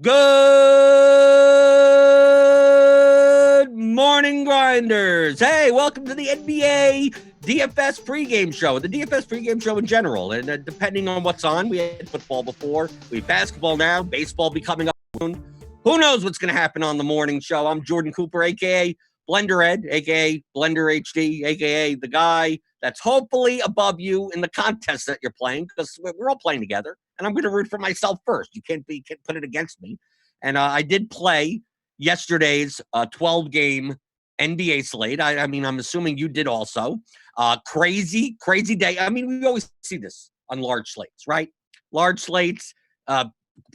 Good morning, Grinders. Hey, welcome to the NBA DFS pregame show, the DFS pregame show in general. And depending on what's on, we had football before, we have basketball now, baseball be coming up soon. Who knows what's going to happen on the morning show? I'm Jordan Cooper, a.k.a. Blender Ed, a.k.a. Blender HD, a.k.a. the guy that's hopefully above you in the contest that you're playing, because we're all playing together. And I'm going to root for myself first. You can't put it against me. And I did play yesterday's 12-game NBA slate. I mean, I'm assuming you did also. Crazy day. I mean, we always see this on large slates, right? Large slates,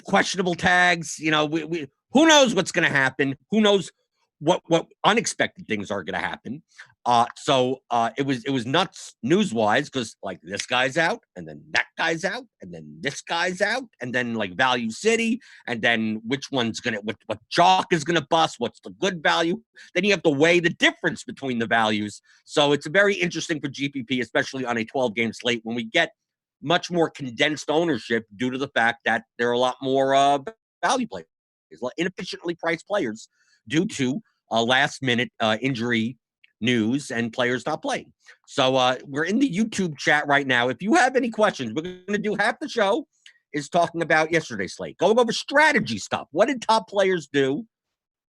questionable tags. You know, who knows what's going to happen? Who knows what unexpected things are going to happen? So it was nuts news-wise, because like this guy's out, and then that guy's out, and then this guy's out, and then like Value City, and then which one's gonna what chalk is gonna bust, what's the good value? Then you have to weigh the difference between the values. So it's very interesting for GPP, especially on a 12-game slate, when we get much more condensed ownership due to the fact that there are a lot more value players, inefficiently priced players, due to last-minute injury news and players not playing. So we're in the YouTube chat right now. If you have any questions, we're going to do half the show is talking about yesterday's slate, going over strategy stuff. What did top players do?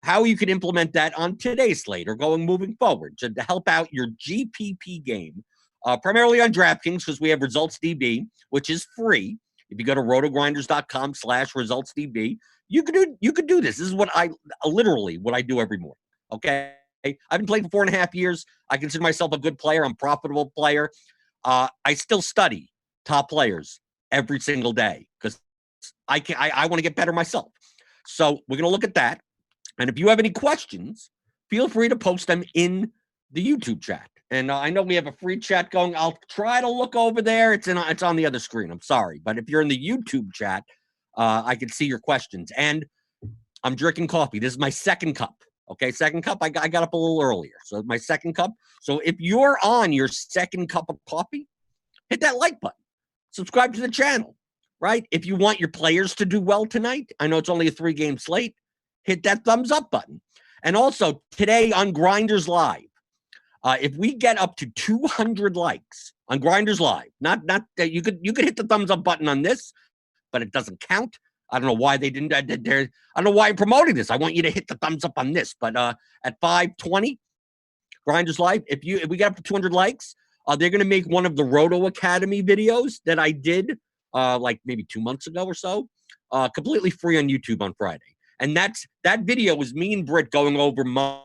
How you can implement that on today's slate or moving forward to help out your GPP game, primarily on Draftkings, because we have Results DB, which is free. If you go to rotogrinders.com/resultsdb, you could do this. This is what I do every morning. Okay. I've been playing for 4.5 years. I consider myself a good player. I'm a profitable player. I still study top players every single day because I want to get better myself. So we're going to look at that. And if you have any questions, feel free to post them in the YouTube chat. And I know we have a free chat going. I'll try to look over there. It's on the other screen. I'm sorry. But if you're in the YouTube chat, I can see your questions. And I'm drinking coffee. This is my second cup. Okay, second cup. I got up a little earlier. So my second cup. So if you're on your second cup of coffee, hit that like button. Subscribe to the channel, right? If you want your players to do well tonight, I know it's only a 3-game slate, hit that thumbs up button. And also today on Grinders Live, if we get up to 200 likes on Grinders Live, not that you could hit the thumbs up button on this, but it doesn't count. I don't know why they didn't. I don't know why I'm promoting this. I want you to hit the thumbs up on this. But at 5:20, Grinders Live, if we get up to 200 likes, they're going to make one of the Roto Academy videos that I did like maybe 2 months ago or so, completely free on YouTube on Friday. And that video was me and Britt going over my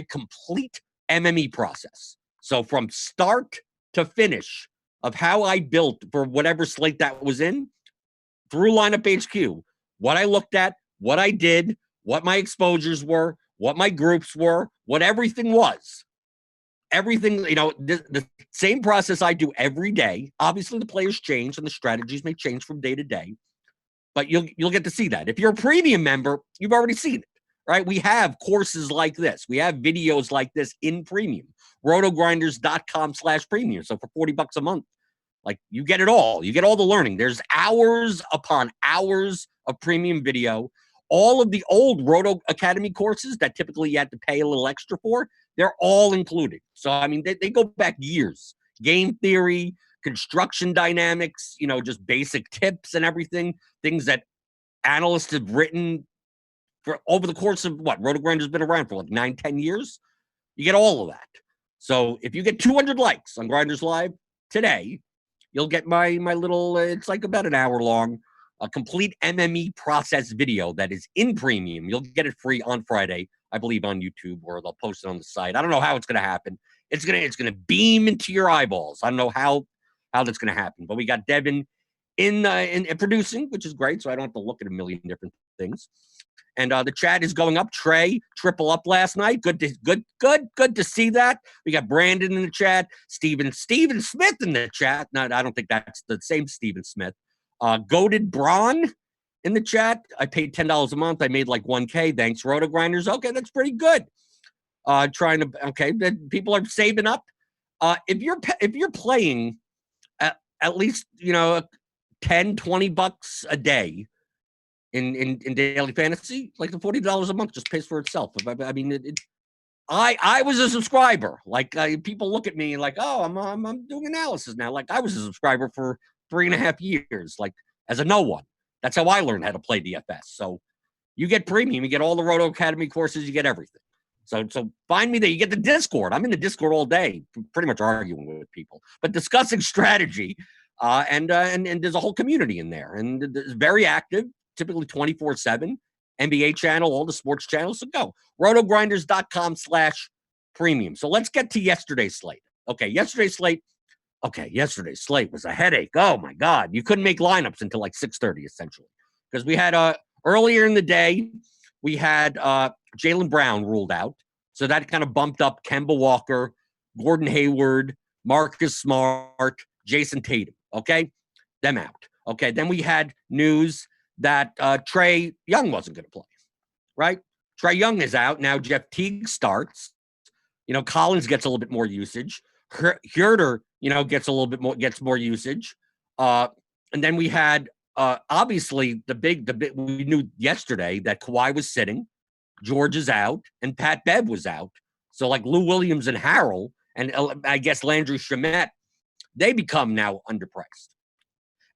complete MME process. So from start to finish of how I built for whatever slate that was in, through lineup HQ, what I looked at, what I did, what my exposures were, what my groups were, what everything was. Everything, the same process I do every day. Obviously, the players change and the strategies may change from day to day, but you'll get to see that. If you're a premium member, you've already seen it, right? We have courses like this. We have videos like this in premium. rotogrinders.com/premium. So for $40 a month, like you get it all. You get all the learning. There's hours upon hours of premium video. All of the old Roto Academy courses that typically you had to pay a little extra for, they're all included. So, I mean, they go back years. Game theory, construction dynamics, just basic tips and everything. Things that analysts have written for over the course of RotoGrinders has been around for like 9-10 years. You get all of that. So if you get 200 likes on Grinders Live today, you'll get my little, it's like about an hour long, a complete MME process video that is in premium. You'll get it free on Friday, I believe, on YouTube, or they'll post it on the site. I don't know how it's going to happen. It's gonna beam into your eyeballs. I don't know how that's going to happen. But we got Devin in producing, which is great, so I don't have to look at a million different things. And the chat is going up. Trey, triple up last night. Good to see that. We got Brandon in the chat. Steven Smith in the chat. No, I don't think that's the same Steven Smith. Goated Braun in the chat. I paid $10 a month. I made like $1K. Thanks, RotoGrinders. Okay, that's pretty good. People are saving up. If you're playing at least $10-20 a day, in daily fantasy, like the $40 a month just pays for itself. I mean, I was a subscriber. Like people look at me like, oh, I'm doing analysis now. Like I was a subscriber for 3.5 years, like as a no one. That's how I learned how to play DFS. So you get premium, you get all the Roto Academy courses, you get everything. So find me there. You get the Discord. I'm in the Discord all day, pretty much arguing with people, but discussing strategy. And there's a whole community in there, and it's very active, typically 24/7. NBA channel, all the sports channels. So go rotogrinders.com/premium. So let's get to yesterday's slate. Okay, yesterday's slate was a headache. Oh my God, you couldn't make lineups until like 6:30 essentially, because we had earlier in the day we had Jaylen Brown ruled out, so that kind of bumped up Kemba Walker, Gordon Hayward, Marcus Smart, Jason Tatum. Okay, them out. Okay, then we had news that Trae Young wasn't going to play, right? Trae Young is out. Now Jeff Teague starts. Collins gets a little bit more usage. Herter, gets more usage. And then we had, obviously, the big, we knew yesterday that Kawhi was sitting, George is out, and Pat Bev was out. So like Lou Williams and Harrell, and I guess Landry Shamet, they become now underpriced.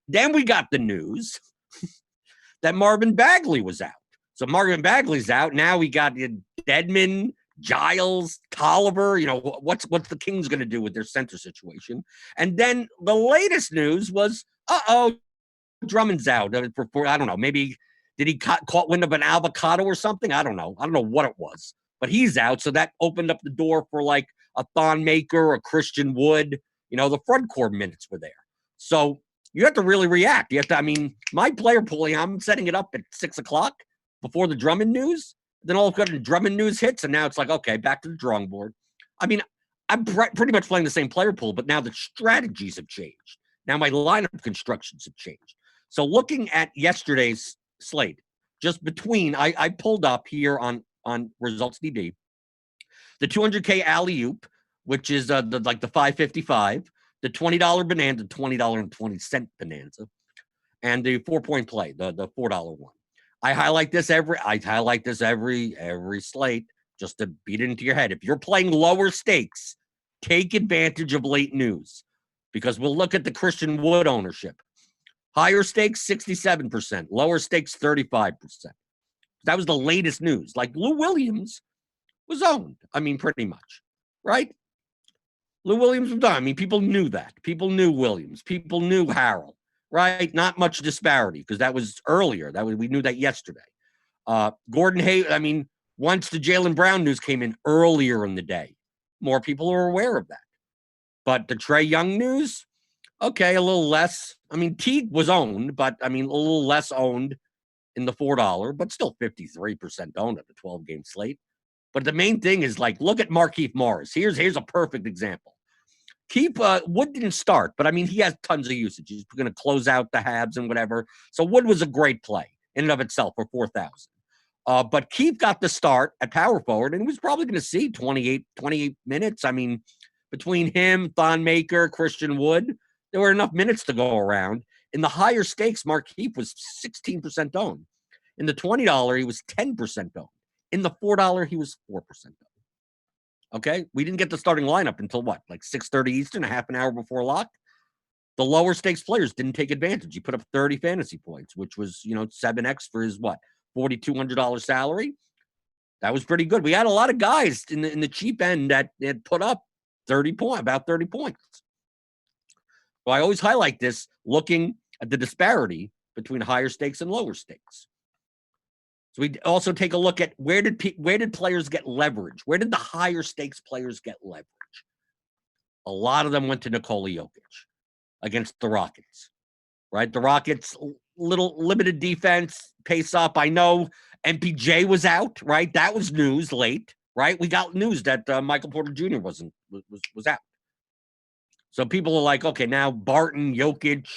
Then we got the news that Marvin Bagley was out. So Marvin Bagley's out. Now we got Dedmon, Giles, Tolliver. What's the Kings going to do with their center situation? And then the latest news was, Drummond's out. I don't know. Maybe did he caught wind of an avocado or something? I don't know. I don't know what it was, but he's out. So that opened up the door for like a Thon Maker, a Christian Wood. The front court minutes were there. So you have to really react. My player pooling, I'm setting it up at 6:00 before the Drummond news. Then all of a sudden, Drummond news hits, and now it's like, okay, back to the drawing board. I'm pretty much playing the same player pool, but now the strategies have changed. Now my lineup constructions have changed. So looking at yesterday's slate, just between, I pulled up here on Results DB, the 200K alley-oop, which is the 555, the $20 bonanza, $20.20 bonanza, and the 4-point play, the $4 one. I highlight this every slate just to beat it into your head. If you're playing lower stakes, take advantage of late news, because we'll look at the Christian Wood ownership. Higher stakes, 67%. Lower stakes, 35%. That was the latest news. Like Lou Williams was owned. Pretty much, right? Lou Williams was done. People knew that. People knew Williams. People knew Harrell, right? Not much disparity because that was earlier. We knew that yesterday. Gordon Hayward, once the Jaylen Brown news came in earlier in the day, more people are aware of that. But the Trae Young news, okay, a little less. Teague was owned, but a little less owned in the $4, but still 53% owned at the 12-game slate. But the main thing is, look at Markieff Morris. Here's a perfect example. Wood didn't start, but he has tons of usage. He's going to close out the Habs and whatever. So Wood was a great play in and of itself for 4,000. But Keith got the start at power forward, and he was probably going to see 28 minutes. Between him, Thon Maker, Christian Wood, there were enough minutes to go around. In the higher stakes, Markieff was 16% owned. In the $20, he was 10% owned. In the $4, he was 4% owned. Okay, we didn't get the starting lineup until what, like 6:30 Eastern, a half an hour before lock. The lower stakes players didn't take advantage. He put up 30 fantasy points, which was 7x for his $4,200 salary. That was pretty good. We had a lot of guys in the cheap end that had put up about 30 points. So I always highlight this, looking at the disparity between higher stakes and lower stakes. So we also take a look at where did players get leverage? Where did the higher stakes players get leverage? A lot of them went to Nikola Jokic against the Rockets, right? The Rockets, little limited defense, pace up. I know MPJ was out, right? That was news late, right? We got news that Michael Porter Jr. was out. So people are like, okay, now Barton, Jokic,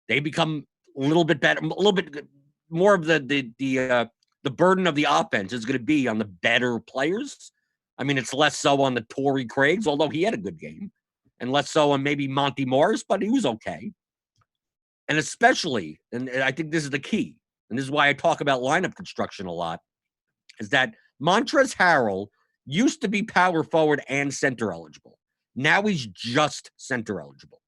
they become a little bit better, a little bit more of the burden of the offense is going to be on the better players. It's less so on the Torrey Craigs, although he had a good game, and less so on maybe Monty Morris, but he was okay. And especially, and I think this is the key, and this is why I talk about lineup construction a lot, is that Montrezl Harrell used to be power forward and center eligible. Now he's just center eligible.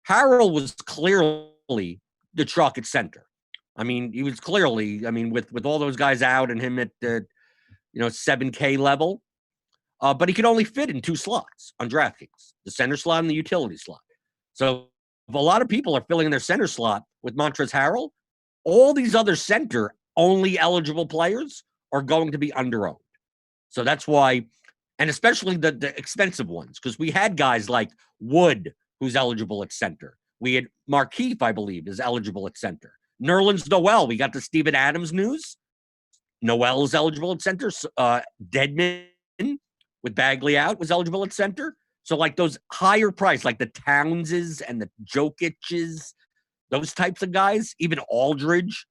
Harrell was clearly the chalk at center. I mean, he was clearly, with all those guys out and him at the, 7K level, but he could only fit in 2 slots on DraftKings, the center slot and the utility slot. So if a lot of people are filling in their center slot with Montrezl Harrell, all these other center only eligible players are going to be underowned. So that's why, and especially the expensive ones, because we had guys like Wood, who's eligible at center. We had Markeith, I believe, is eligible at center. Nerlens Noel, we got the Steven Adams news. Noel is eligible at center. Dedmon, with Bagley out, was eligible at center. So like those higher price, like the Townses and the Jokic's, those types of guys, even Aldridge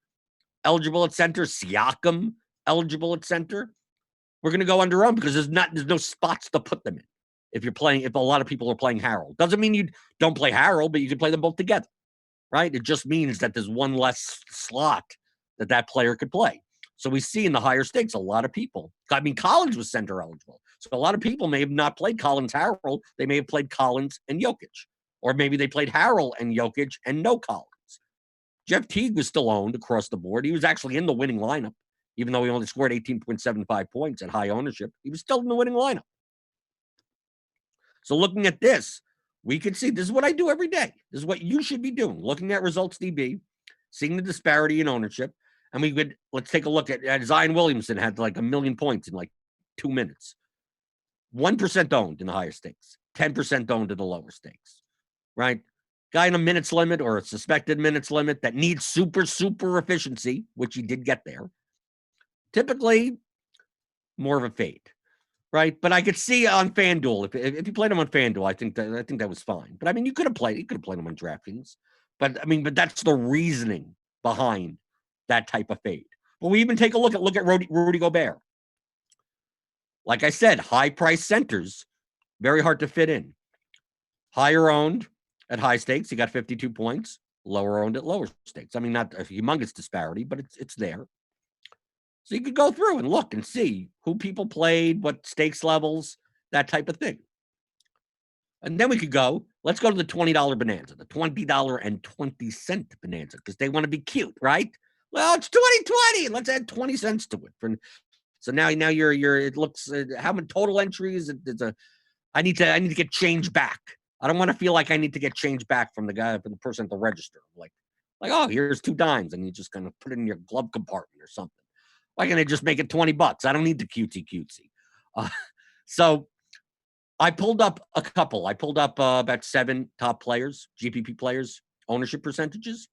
eligible at center, Siakam eligible at center, we're going to go underowned because there's no spots to put them in. If a lot of people are playing Harrell, doesn't mean you don't play Harrell, but you can play them both together, right? It just means that there's one less slot that player could play. So we see in the higher stakes, a lot of people, Collins was center eligible. So a lot of people may have not played Collins Harrell. They may have played Collins and Jokic, or maybe they played Harrell and Jokic and no Collins. Jeff Teague was still owned across the board. He was actually in the winning lineup, even though he only scored 18.75 points at high ownership. He was still in the winning lineup. So looking at this, we could see, this is what I do every day. This is what you should be doing. Looking at results DB, seeing the disparity in ownership. And let's take a look at Zion Williamson had like 1 million points in like 2 minutes. 1% owned in the higher stakes, 10% owned in the lower stakes, right? Guy in a minutes limit or a suspected minutes limit that needs super, super efficiency, which he did get there. Typically, more of a fade, right? But I could see on FanDuel, if you played him on FanDuel, I think that was fine. But you could have played him on DraftKings. But that's the reasoning behind that type of fade. But we even take a look at Rudy Gobert. Like I said, high price centers, very hard to fit in. Higher owned at high stakes, he got 52 points. Lower owned at lower stakes. Not a humongous disparity, but it's there. So you could go through and look and see who people played, what stakes levels, that type of thing. And then we could let's go to the $20 bonanza, the $20.20 bonanza, because they want to be cute, right? Well, it's 2020. Let's add 20 cents to it. So now it looks, how many total entries? I need to get change back. I don't want to feel like I need to get change back from the person at the register. Like, oh, here's 2 dimes, and you just kind of put it in your glove compartment or something. Why can't I just make it $20? I don't need the cutesy. So I pulled up a couple. I pulled up about 7 top players, GPP players, ownership percentages.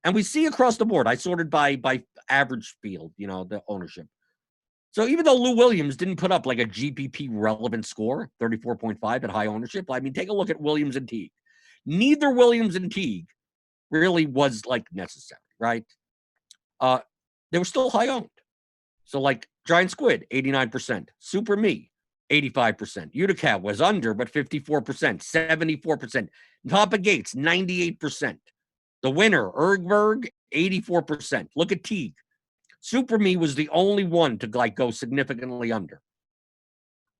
And we see across the board, I sorted by average field, the ownership. So even though Lou Williams didn't put up like a GPP relevant score, 34.5 at high ownership, take a look at Williams and Teague. Neither Williams and Teague really was like necessary, right? They were still high owned. So like Giant Squid, 89%. Super Me, 85%. Utica was under, but 54%, 74%. Papa Gates, 98%. The winner, Ergberg, 84%. Look at Teague. Super Me was the only one to go significantly under.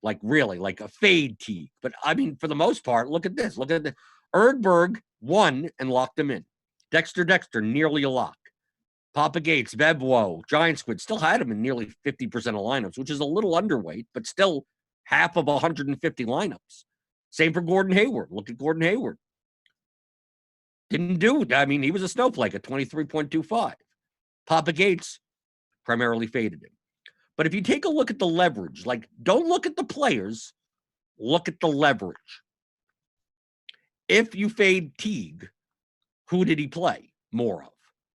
Like really, like a fade Teague. But for the most part, look at this. Look at the Ergberg won and locked him in. Dexter, nearly a lock. Papa Gates, Vebwo, Giant Squid still had him in nearly 50% of lineups, which is a little underweight, but still half of 150 lineups. Same for Gordon Hayward. Look at Gordon Hayward. Didn't do it. He was a snowflake at 23.25. Papa Gates primarily faded him. But if you take a look at the leverage, don't look at the players, look at the leverage. If you fade Teague, who did he play more of?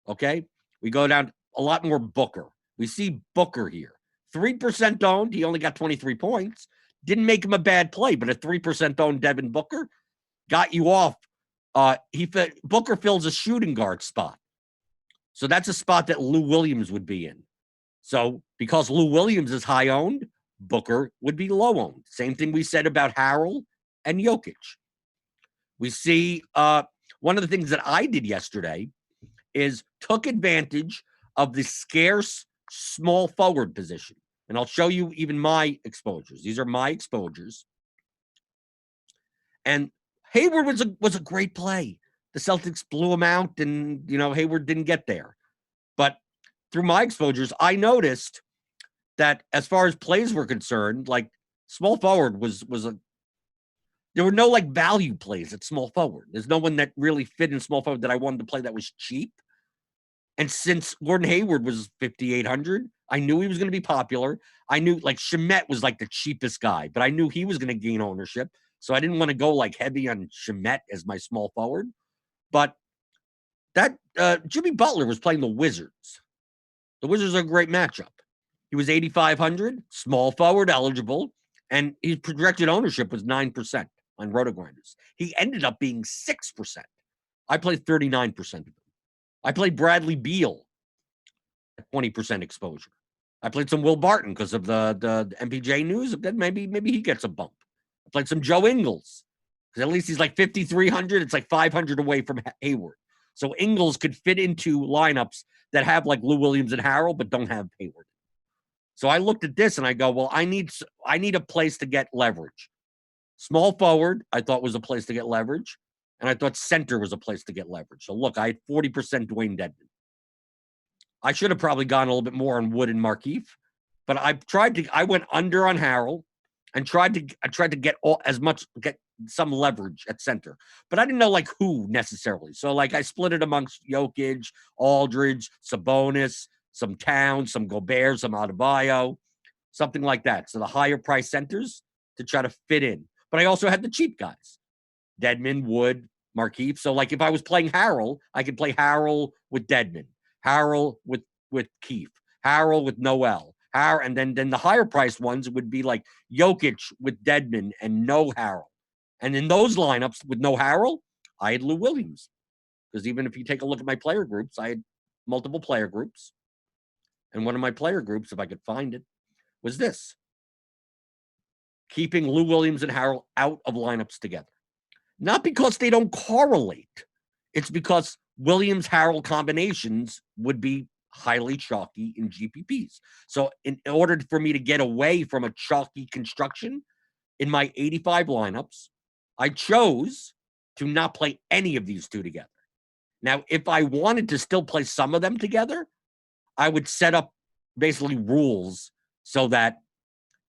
Okay? We go down a lot more Booker. We see Booker here. 3% owned. He only got 23 points. Didn't make him a bad play, but a 3% owned Devin Booker got you off. Booker fills a shooting guard spot. So that's a spot that Lou Williams would be in. So because Lou Williams is high owned, Booker would be low owned. Same thing we said about Harrell and Jokic. We see one of the things that I did yesterday is took advantage of the scarce small forward position. And I'll show you even my exposures. These are my exposures. And Hayward was a great play. The Celtics blew him out, and Hayward didn't get there. But through my exposures, I noticed that as far as plays were concerned, like small forward there were no like value plays at small forward. There's no one that really fit in small forward that I wanted to play that was cheap. And since Gordon Hayward was 5,800, I knew he was going to be popular. I knew like Shamet was like the cheapest guy, but I knew he was going to gain ownership. So I didn't want to go like heavy on Shamet as my small forward. But that Jimmy Butler was playing the Wizards. The Wizards are a great matchup. He was 8,500, small forward eligible, and his projected ownership was 9% on RotoGrinders. He ended up being 6%. I played 39% of them. I played Bradley Beal at 20% exposure. I played some Will Barton because of the MPJ news. Then maybe he gets a bump. I played some Joe Ingles because at least he's like 5,300. It's like 500 away from Hayward. So Ingles could fit into lineups that have like Lou Williams and Harrell, but don't have Hayward. So I looked at this and I go, well, I need a place to get leverage. Small forward, I thought was a place to get leverage. And I thought center was a place to get leverage. So look, I had 40% Dwayne Dedmon. I should have probably gone a little bit more on Wood and Markieff, but I went under on Harrell and tried to get some leverage at center. But I didn't know like who necessarily. So like I split it amongst Jokic, Aldridge, Sabonis, some Towns, some Gobert, some Adebayo, something like that. So the higher price centers to try to fit in. But I also had the cheap guys. Dedmon, Wood, Markieff. So like if I was playing Harrell, I could play Harrell with Dedmon, Harrell with Keefe, Harrell with Noel, and then the higher priced ones would be like Jokic with Dedmon and no Harrell. And in those lineups with no Harrell, I had Lou Williams. Because even if you take a look at my player groups, I had multiple player groups. And one of my player groups, if I could find it, was this. Keeping Lou Williams and Harrell out of lineups together. Not because they don't correlate. It's because Williams-Harrell combinations would be highly chalky in GPPs. So in order for me to get away from a chalky construction in my 85 lineups, I chose to not play any of these two together. Now, if I wanted to still play some of them together, I would set up basically rules so that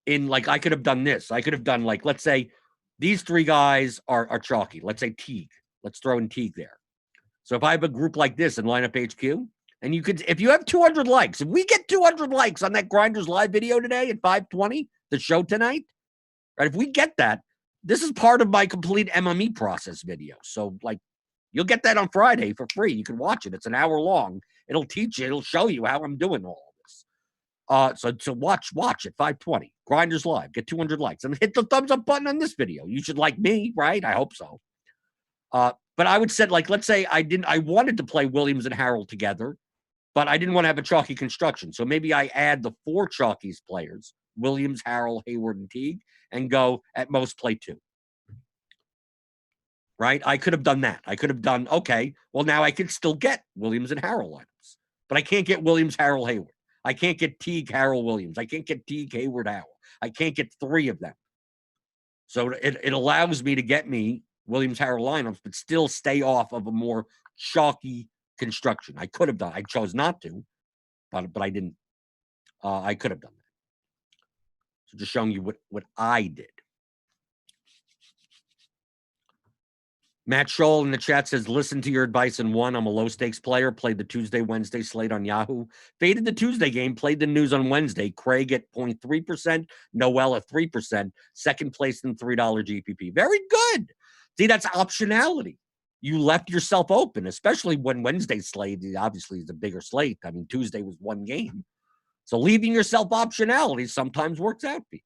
I could have done this. I could have done like, let's say these three guys are chalky. Let's say Teague. Let's throw in Teague there. So if I have a group like this in Lineup HQ, and if you have 200 likes, if we get 200 likes on that Grinders live video today at 5:20, the show tonight, right? If we get that, this is part of my complete MME process video. So like, you'll get that on Friday for free. You can watch it. It's an hour long. It'll teach you. It'll show you how I'm doing all of this. So watch at 5:20. Grinders live. Get 200 likes and hit the thumbs up button on this video. You should like me, right? I hope so. But I would say, like, let's say I wanted to play Williams and Harrell together, but I didn't want to have a chalky construction. So maybe I add the four chalkies players, Williams, Harrell, Hayward, and Teague, and go at most play two. Right? I could have done that. I could have done, okay, well, now I could still get Williams and Harrell lineups, but I can't get Williams, Harrell, Hayward. I can't get Teague, Harrell, Williams. I can't get Teague, Hayward, Harrell. I can't get three of them. So it allows me to get me Williams, Harrell lineups, but still stay off of a more chalky construction. I could have done. I chose not to, but I didn't. I could have done that. So just showing you what I did. Matt Scholl in the chat says, listen to your advice and won. I'm a low-stakes player. Played the Tuesday, Wednesday slate on Yahoo. Faded the Tuesday game. Played the news on Wednesday. Craig at 0.3%. Noel at 3%. Second place in $3 GPP. Very good. See, that's optionality. You left yourself open, especially when Wednesday slate obviously is a bigger slate. I mean, Tuesday was one game. So leaving yourself optionality sometimes works out for you.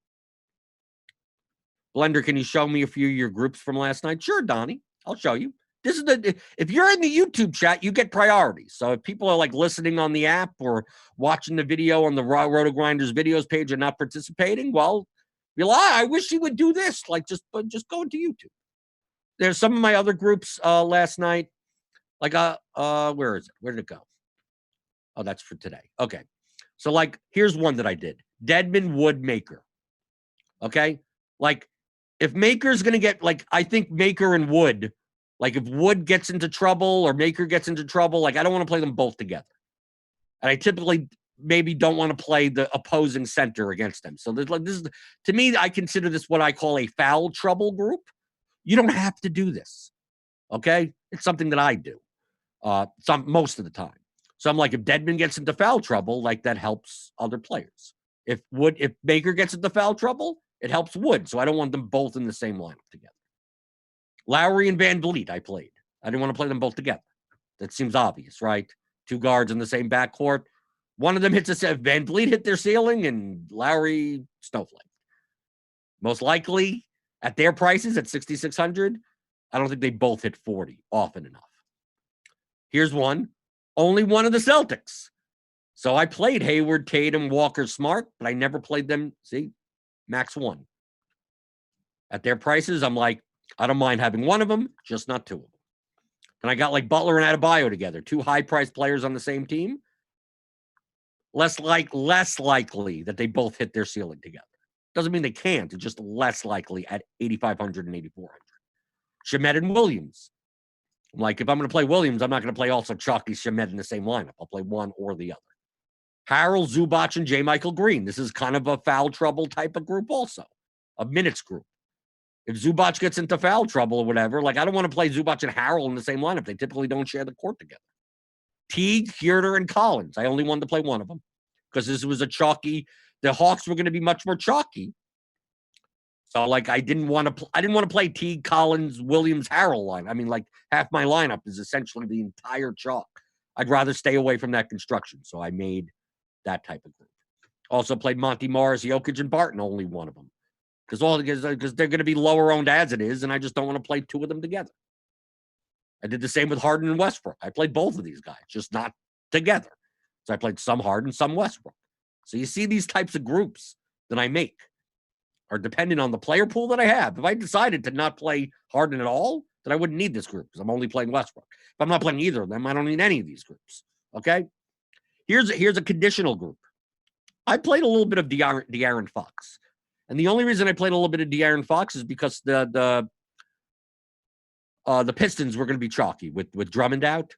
Blender, can you show me a few of your groups from last night? Sure, Donnie. I'll show you. If you're in the YouTube chat, you get priority. So if people are like listening on the app or watching the video on the RotoGrinders videos page and not participating, well, be like, I wish he would do this. Like just go into YouTube. There's some of my other groups last night. Like where is it? Where did it go? Oh, that's for today. Okay. So, like, here's one that I did. Dedmon, Wood, Maker. Okay? Like, if Maker's going to get, like, I think Maker and Wood, like, if Wood gets into trouble or Maker gets into trouble, like, I don't want to play them both together. And I typically maybe don't want to play the opposing center against them. So, there's like, this is, to me, I consider this what I call a foul trouble group. You don't have to do this. Okay? It's something that I do most of the time. So I'm like, if Dedmon gets into foul trouble, like that helps other players. If Baker gets into foul trouble, it helps Wood. So I don't want them both in the same lineup together. Lowry and Van Vliet, I played. I didn't want to play them both together. That seems obvious, right? Two guards in the same backcourt. One of them hits Van Vliet hit their ceiling and Lowry snowflake. Most likely at their prices at 6,600, I don't think they both hit 40 often enough. Here's one. Only one of the Celtics. So I played Hayward, Tatum, Walker, Smart, but I never played them. See, max one. At their prices, I'm like, I don't mind having one of them, just not two of them. And I got like Butler and Adebayo together, two high-priced players on the same team. Less likely that they both hit their ceiling together. Doesn't mean they can't. It's just less likely at 8,500 and 8,400. Shamet and Williams. Like, if I'm going to play Williams, I'm not going to play also Chalky Shamet in the same lineup. I'll play one or the other. Harrell, Zubac, and J. Michael Green. This is kind of a foul trouble type of group also. A minutes group. If Zubac gets into foul trouble or whatever, like, I don't want to play Zubac and Harrell in the same lineup. They typically don't share the court together. Teague, Huerter, and Collins. I only wanted to play one of them because this was a chalky. The Hawks were going to be much more chalky. So, like, I didn't want to play Teague, Collins, Williams, Harrell line. I mean, like, half my lineup is essentially the entire chalk. I'd rather stay away from that construction. So I made that type of group. Also played Monty Morris, Jokic, and Barton, only one of them. Because they're going to be lower owned as it is, and I just don't want to play two of them together. I did the same with Harden and Westbrook. I played both of these guys, just not together. So I played some Harden, some Westbrook. So you see these types of groups that I make are dependent on the player pool that I have. If I decided to not play Harden at all, then I wouldn't need this group because I'm only playing Westbrook. If I'm not playing either of them, I don't need any of these groups. Okay? Here's a conditional group. I played a little bit of De'Aaron Fox. And the only reason I played a little bit of De'Aaron Fox is because the Pistons were going to be chalky with Drummond out.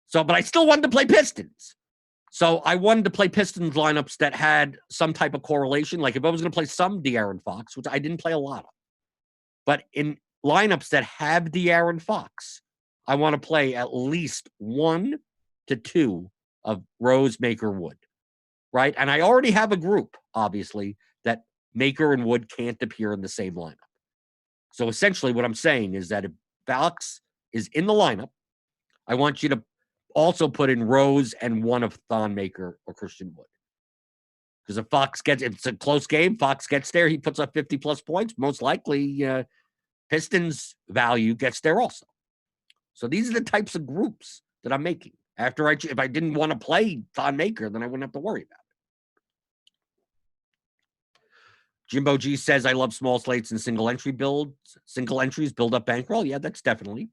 So, but I still wanted to play Pistons. So I wanted to play Pistons lineups that had some type of correlation. Like if I was going to play some De'Aaron Fox, which I didn't play a lot of, but in lineups that have De'Aaron Fox, I want to play at least 1 to 2 of Rose, Maker, Wood, right? And I already have a group, obviously, that Maker and Wood can't appear in the same lineup. So essentially what I'm saying is that if Fox is in the lineup, I want you to also put in Rose and one of Thon Maker or Christian Wood. Because if it's a close game, Fox gets there, he puts up 50-plus points, most likely Pistons value gets there also. So these are the types of groups that I'm making. If I didn't want to play Thon Maker, then I wouldn't have to worry about it. Jimbo G says, I love small slates and single entries build up bankroll. Yeah, that's definitely.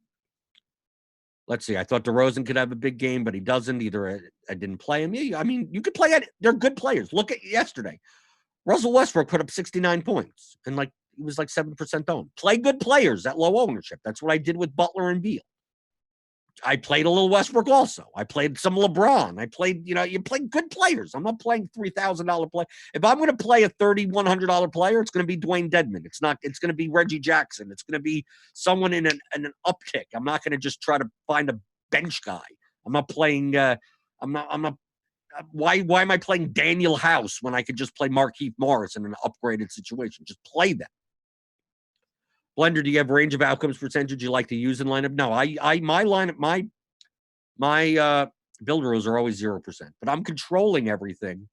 Let's see. I thought DeRozan could have a big game, but he doesn't. Either I didn't play him. Yeah, I mean, you could play it. They're good players. Look at yesterday. Russell Westbrook put up 69 points and he was like 7% owned. Play good players at low ownership. That's what I did with Butler and Beal. I played a little Westbrook also. I played some LeBron. I played, you play good players. I'm not playing $3,000 play. If I'm going to play a $3,100 player, it's going to be Dwayne Dedmon. It's going to be Reggie Jackson. It's going to be someone in an uptick. I'm not going to just try to find a bench guy. I'm not playing, why am I playing Daniel House when I could just play Markieff Morris in an upgraded situation? Just play them. Blender, do you have range of outcomes percentage you like to use in lineup? No, my lineup, my build rules are always 0%, but I'm controlling everything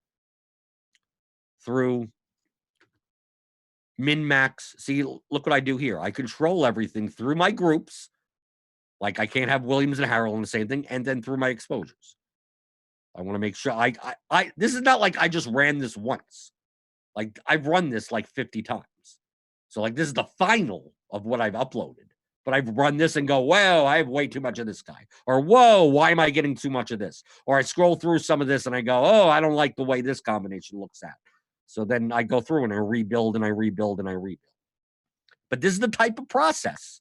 through min max. See, look what I do here. I control everything through my groups. Like I can't have Williams and Harrell in the same thing, and then through my exposures. I want to make sure this is not like I just ran this once. Like I've run this like 50 times. So like this is the final of what I've uploaded. But I've run this and go, whoa, I have way too much of this guy. Or, whoa, why am I getting too much of this? Or I scroll through some of this and I go, oh, I don't like the way this combination looks at. So then I go through and I rebuild and I rebuild and I rebuild. But this is the type of process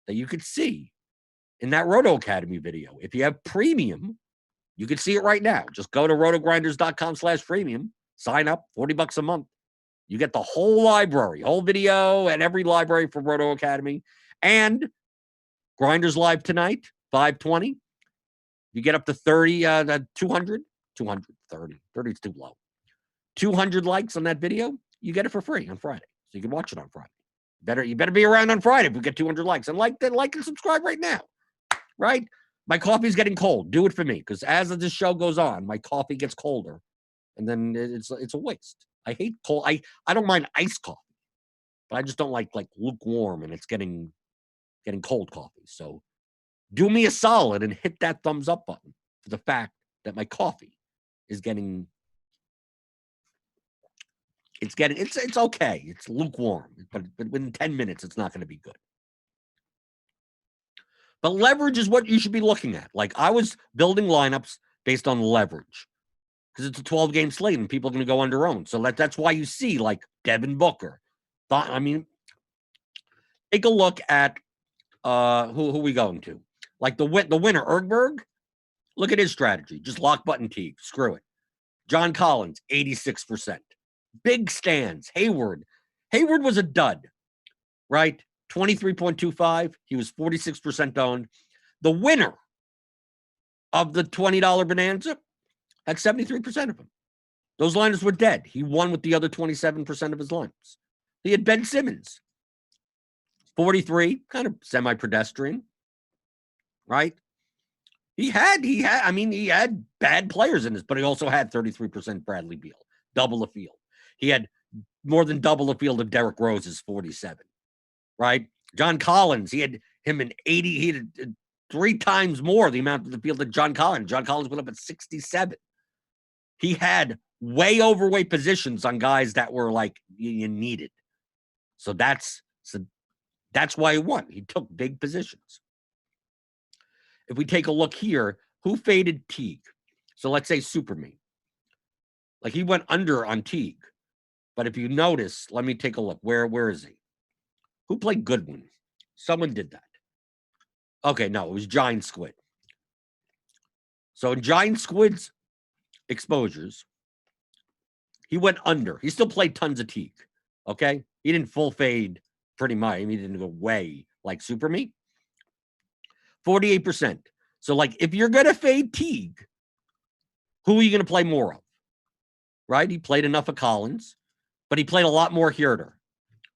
that you could see in that Roto Academy video. If you have premium, you can see it right now. Just go to rotogrinders.com/premium, sign up, $40 a month. You get the whole library, whole video, and every library from Roto Academy. And Grinders Live tonight, 520. You get up to 30, 200, 230. 30 is too low. 200 likes on that video, you get it for free on Friday. So you can watch it on Friday. You better be around on Friday if we get 200 likes. And like and subscribe right now, right? My coffee's getting cold. Do it for me, because as this show goes on, my coffee gets colder, and then it's a waste. I hate cold. I don't mind iced coffee, but I just don't like lukewarm, and it's getting cold coffee. So do me a solid and hit that thumbs up button for the fact that my coffee is getting. It's okay. It's lukewarm, but within 10 minutes, it's not going to be good. But leverage is what you should be looking at. Like, I was building lineups based on leverage because it's a 12-game slate and people are going to go under own. So that's why you see like Devin Booker. I mean, take a look at who are we going to? Like the winner, Ergberg. Look at his strategy. Just lock button Teague. Screw it. John Collins, 86%. Big stands. Hayward was a dud, right? 23.25. He was 46% owned. The winner of the $20 Bonanza had 73% of them. Those liners were dead. He won with the other 27% of his lineups. He had Ben Simmons, 43, kind of semi-pedestrian, right? He had bad players in this, but he also had 33% Bradley Beal, double the field. He had more than double the field of Derrick Rose's 47, right? John Collins, he had him in 80. He had 3 times more the amount of the field than John Collins. John Collins went up at 67. He had way overweight positions on guys that were like you needed. So that's why he won. He took big positions. If we take a look here, who faded Teague? So let's say Superman. Like, he went under on Teague. But if you notice, let me take a look. Where is he? Who played Goodwin? Someone did that. Okay, no, it was Giant Squid. So in Giant Squid's exposures, he went under. He still played tons of Teague. Okay? He didn't full fade pretty much. He didn't go way like Super Me. 48%. So, like, if you're going to fade Teague, who are you going to play more of? Right? He played enough of Collins, but he played a lot more Herder.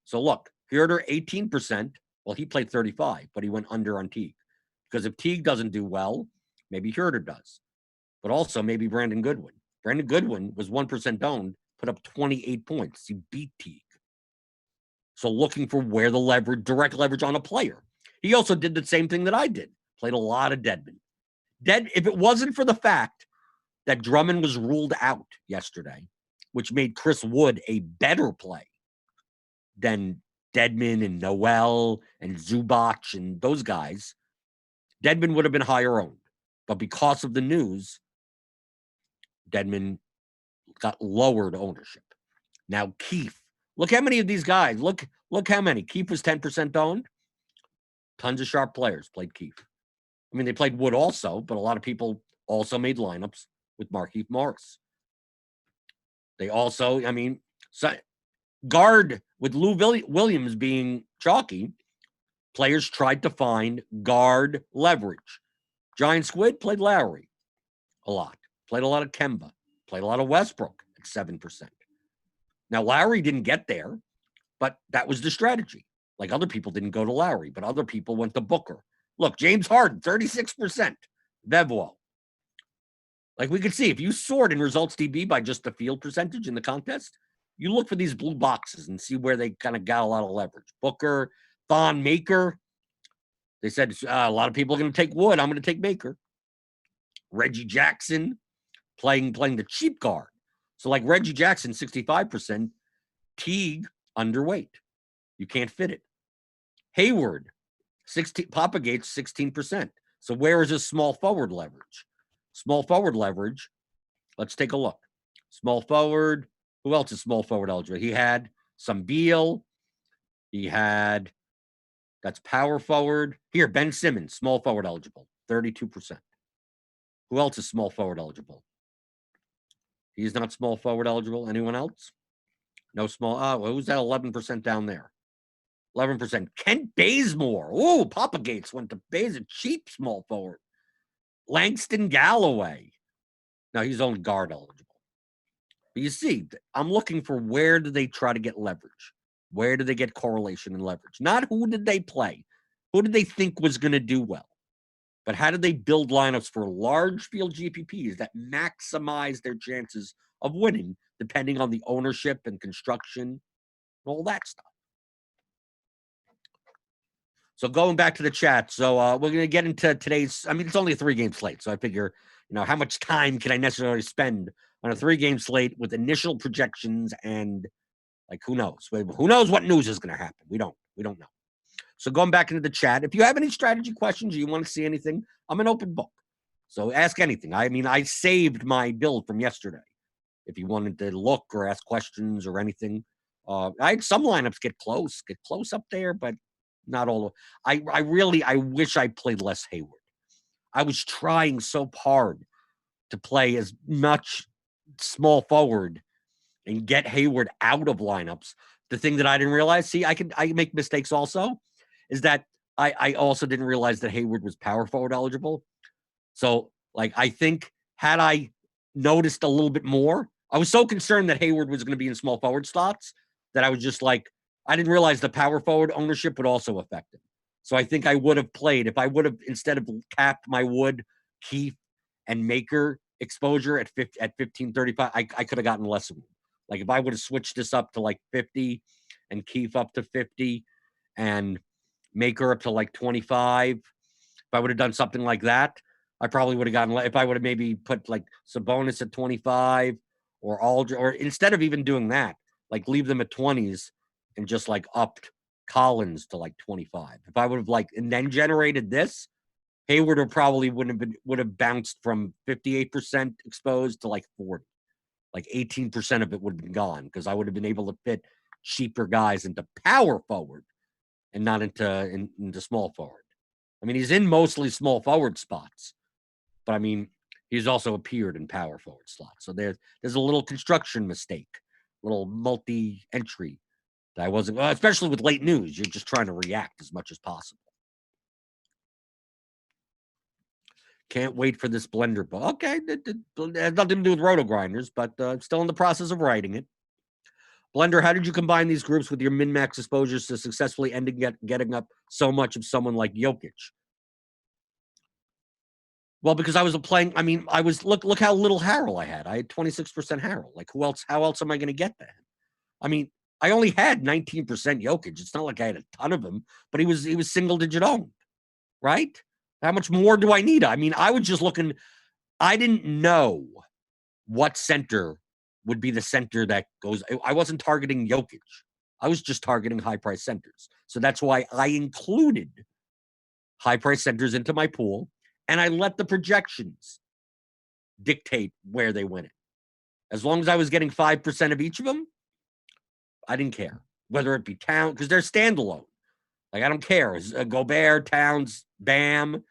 So, look, Herder, 18%. Well, he played 35, but he went under on Teague. Because if Teague doesn't do well, maybe Herder does. But also maybe Brandon Goodwin. Brandon Goodwin was 1% owned, put up 28 points. He beat Teague. So looking for where the direct leverage on a player. He also did the same thing that I did. Played a lot of Dedmon. If it wasn't for the fact that Drummond was ruled out yesterday, which made Chris Wood a better play than Dedmon and Noel and Zubac and those guys, Dedmon would have been higher owned. But because of the news, Dedmon got lowered ownership. Now, Keefe. Look how many of these guys. Look how many. Keefe was 10% owned. Tons of sharp players played Keefe. I mean, they played Wood also, but a lot of people also made lineups with Markieff Morris. They also, guard with Lou Williams being chalky, players tried to find guard leverage. Giant Squid played Lowry a lot. Played a lot of Kemba. Played a lot of Westbrook at 7%. Now, Lowry didn't get there, but that was the strategy. Like, other people didn't go to Lowry, but other people went to Booker. Look, James Harden, 36%. Vevlo. Like, we could see, if you sort in results DB by just the field percentage in the contest, you look for these blue boxes and see where they kind of got a lot of leverage. Booker, Thon Maker. They said a lot of people are going to take Wood. I'm going to take Maker. Reggie Jackson playing the cheap guard. So like Reggie Jackson, 65%. Teague, underweight. You can't fit it. Hayward, Gates 16%. So where is his small forward leverage? Small forward leverage. Let's take a look. Small forward. Who else is small forward eligible? He had some Beal. He had, that's power forward. Here, Ben Simmons, small forward eligible, 32%. Who else is small forward eligible? He's not small forward eligible. Anyone else? No small. Who's that 11% down there? 11%. Kent Bazemore. Ooh, Papa Gates went to Baze, a cheap small forward. Langston Galloway. Now he's only guard eligible. But you see, I'm looking for where do they try to get leverage? Where do they get correlation and leverage? Not who did they play? Who did they think was going to do well? But how did they build lineups for large field GPPs that maximize their chances of winning, depending on the ownership and construction and all that stuff? So going back to the chat. So we're going to get into today's, I mean, it's only a 3-game slate. So I figure, how much time can I necessarily spend on a 3-game slate with initial projections and who knows? Who knows what news is going to happen? We don't know. So going back into the chat, if you have any strategy questions or you want to see anything, I'm an open book. So ask anything. I mean, I saved my build from yesterday. If you wanted to look or ask questions or anything, I had some lineups get close up there, but not all. I wish I played less Hayward. I was trying so hard to play as much small forward and get Hayward out of lineups. The thing that I didn't realize, I make mistakes also, is that I also didn't realize that Hayward was power forward eligible. So, I think had I noticed a little bit more, I was so concerned that Hayward was going to be in small forward slots that I was just I didn't realize the power forward ownership would also affect him. So I think I would have played, if I would have, instead of capped my Wood, Keith, and Maker exposure at 1535, I could have gotten less of them. If I would have switched this up to 50 and Keith up to 50 and Maker up to 25, if I would have done something like that, I probably would have gotten, if I would have maybe put Sabonis at 25 or Aldridge, or instead of even doing that, leave them at 20s and just upped Collins to 25. If I would have and then generated this, Hayward would have bounced from 58% exposed to 40. 18% of it would have been gone because I would have been able to fit cheaper guys into power forward and not into small forward. I mean, he's in mostly small forward spots, but I mean, he's also appeared in power forward slots. So there's a little construction mistake, little multi-entry that I wasn't, especially with late news. You're just trying to react as much as possible. Can't wait for this Blender book. Okay, it has nothing to do with RotoGrinders, but I'm still in the process of writing it. Blender, how did you combine these groups with your min-max exposures to successfully getting up so much of someone like Jokic? Well, because I was playing, I mean, I was, look how little Harrell I had. I had 26% Harrell. Who else, how else am I going to get that? I mean, I only had 19% Jokic. It's not like I had a ton of him, but he was single-digit owned, right? How much more do I need? I mean, I was just looking. I didn't know what center would be the center that goes. I wasn't targeting Jokic. I was just targeting high-price centers. So that's why I included high-price centers into my pool, and I let the projections dictate where they went. As long as I was getting 5% of each of them, I didn't care. Whether it be Towns, because they're standalone. I don't care. Gobert, Towns, Bam,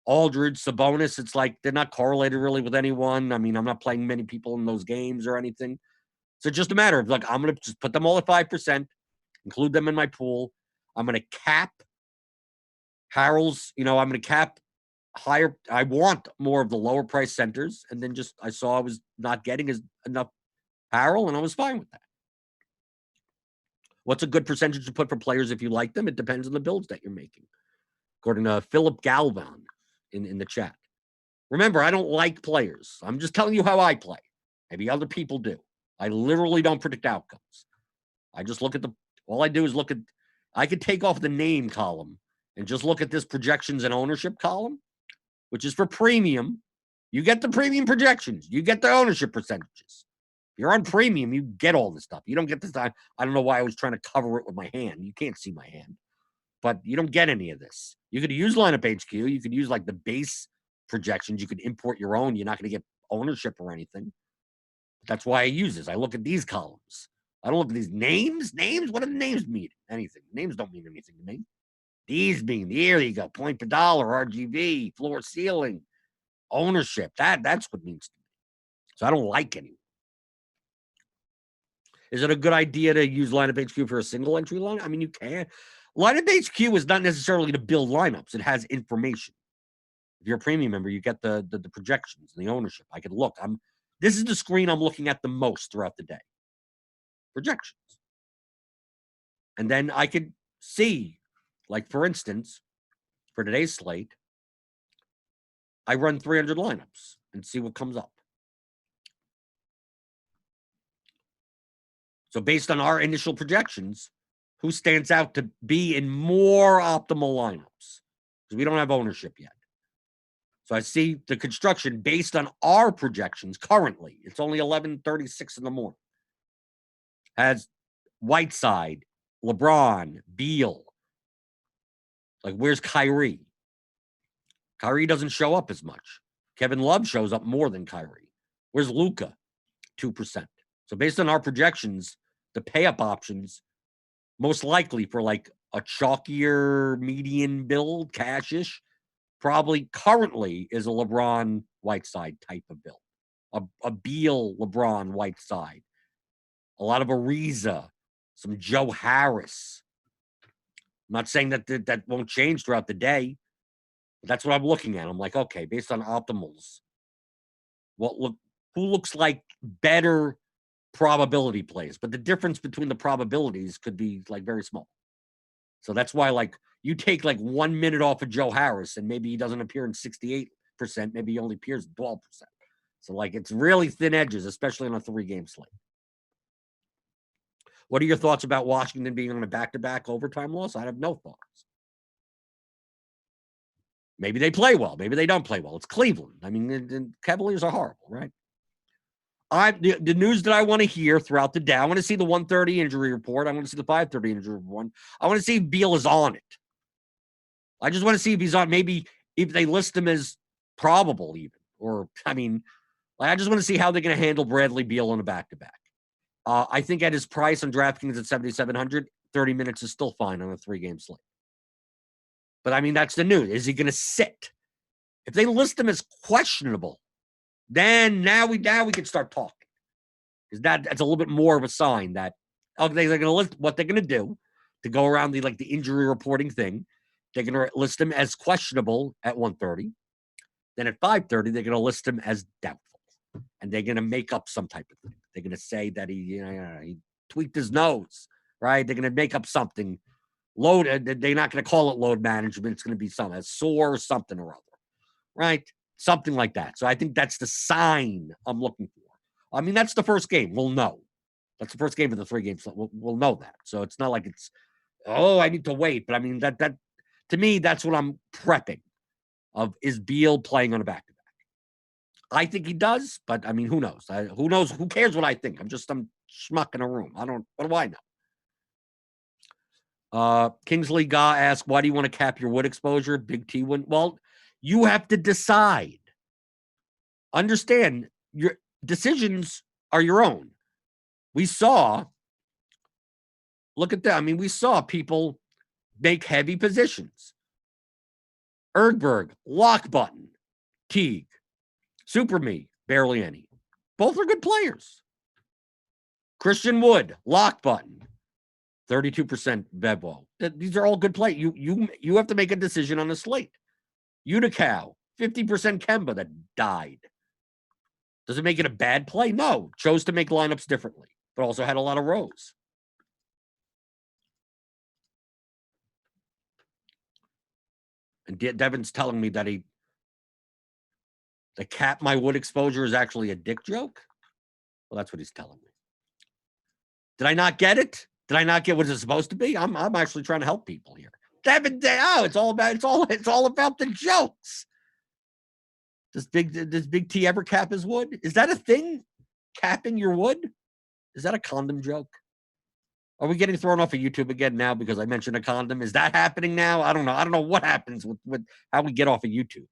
Aldridge, Sabonis, it's they're not correlated really with anyone. I mean, I'm not playing many people in those games or anything. So it's just a matter of I'm going to just put them all at 5%, include them in my pool. I'm going to cap Harrell's, I'm going to cap higher. I want more of the lower price centers. And then I saw I was not getting enough Harrell, and I was fine with that. What's a good percentage to put for players if you like them? It depends on the builds that you're making. According to Philip Galvan in the chat. Remember, I don't like players. I'm just telling you how I play. Maybe other people do. I literally don't predict outcomes. I just look at all I do is I could take off the name column and just look at this projections and ownership column, which is for premium. You get the premium projections. You get the ownership percentages. If you're on premium, you get all this stuff. You don't get this. I don't know why I was trying to cover it with my hand. You can't see my hand. but you don't get any of this. You could use lineup HQ. You could use like the base projections. You could import your own. You're not going to get ownership or anything. That's why I use this. I look at these columns. I don't look at these names. Names? What do the names mean? Anything. Names don't mean anything to me. These mean, here you go, point per dollar, RGB, floor ceiling, ownership. That's what it means to me. So I don't like any. Is it a good idea to use lineup HQ for a single entry line? I mean, you can. Lineup HQ is not necessarily to build lineups. It has information. If you're a premium member, you get the projections and the ownership. I can look. This is the screen I'm looking at the most throughout the day. Projections. And then I could see, like for instance, for today's slate, I run 300 lineups and see what comes up. So based on our initial projections, who stands out to be in more optimal lineups? Because we don't have ownership yet. So I see the construction based on our projections currently. It's only 11:36 in the morning. Has Whiteside, LeBron, Beal. Like, where's Kyrie? Kyrie doesn't show up as much. Kevin Love shows up more than Kyrie. Where's Luka? 2%. So based on our projections, the pay-up options, most likely for like a chalkier median build, cash-ish, probably currently is a LeBron Whiteside type of build. A Beal LeBron Whiteside. A lot of Ariza, some Joe Harris. I'm not saying that won't change throughout the day. But that's what I'm looking at. I'm like, okay, based on optimals, who looks like better probability plays? But the difference between the probabilities could be like very small. So that's why, like, you take like 1 minute off of Joe Harris and maybe he doesn't appear in 68%. Maybe he only appears in 12%. So like, it's really thin edges, especially on a 3-game slate. What are your thoughts about Washington being on a back-to-back overtime loss? I have no thoughts. Maybe they play well. Maybe they don't play well. It's Cleveland. I mean, the Cavaliers are horrible, right? The news that I want to hear throughout the day, I want to see the 1:30 injury report. I want to see the 5:30 injury report. I want to see if Beal is on it. I just want to see if he's on. Maybe if they list him as probable even. Or, I mean, I just want to see how they're going to handle Bradley Beal on a back-to-back. I think at his price on DraftKings at 7,700, 30 minutes is still fine on a 3-game slate. But, I mean, that's the news. Is he going to sit? If they list him as questionable, then now we can start talking. Because that's a little bit more of a sign that they're going to list what they're going to do to go around the injury reporting thing. They're going to list him as questionable at 1:30. Then at 5:30, they're going to list him as doubtful. And they're going to make up some type of thing. They're going to say that he tweaked his nose, right? They're going to make up something. Load. They're not going to call it load management. It's going to be something sore or something or other, right? Something like that. So I think that's the sign I'm looking for. I mean, that's the first game. We'll know. That's the first game of the 3 games. We'll know that. So it's not like it's, I need to wait. But I mean, that to me, that's what I'm prepping of. Is Beal playing on a back-to-back? I think he does, but I mean, who knows? Who knows? Who cares what I think? I'm just some schmuck in a room. What do I know? Kingsley Ga asked, why do you want to cap your wood exposure? Big T win. Well, you have to decide. Understand, your decisions are your own. We saw, look at that. I mean, we saw people make heavy positions. Erdberg, lock button, Teague, Super Me, barely any. Both are good players. Christian Wood, lock button. 32% Bebo. These are all good plays. You have to make a decision on the slate. Unicow, 50% Kemba that died. Does it make it a bad play? No. Chose to make lineups differently, but also had a lot of rows. And Devin's telling me that the cap my wood exposure is actually a dick joke. Well, that's what he's telling me. Did I not get it? Did I not get what it's supposed to be? I'm actually trying to help people here. Devin, it's all about the jokes. Does Big T ever cap his wood? Is that a thing? Capping your wood? Is that a condom joke? Are we getting thrown off of YouTube again now because I mentioned a condom? Is that happening now? I don't know. I don't know what happens with how we get off of YouTube.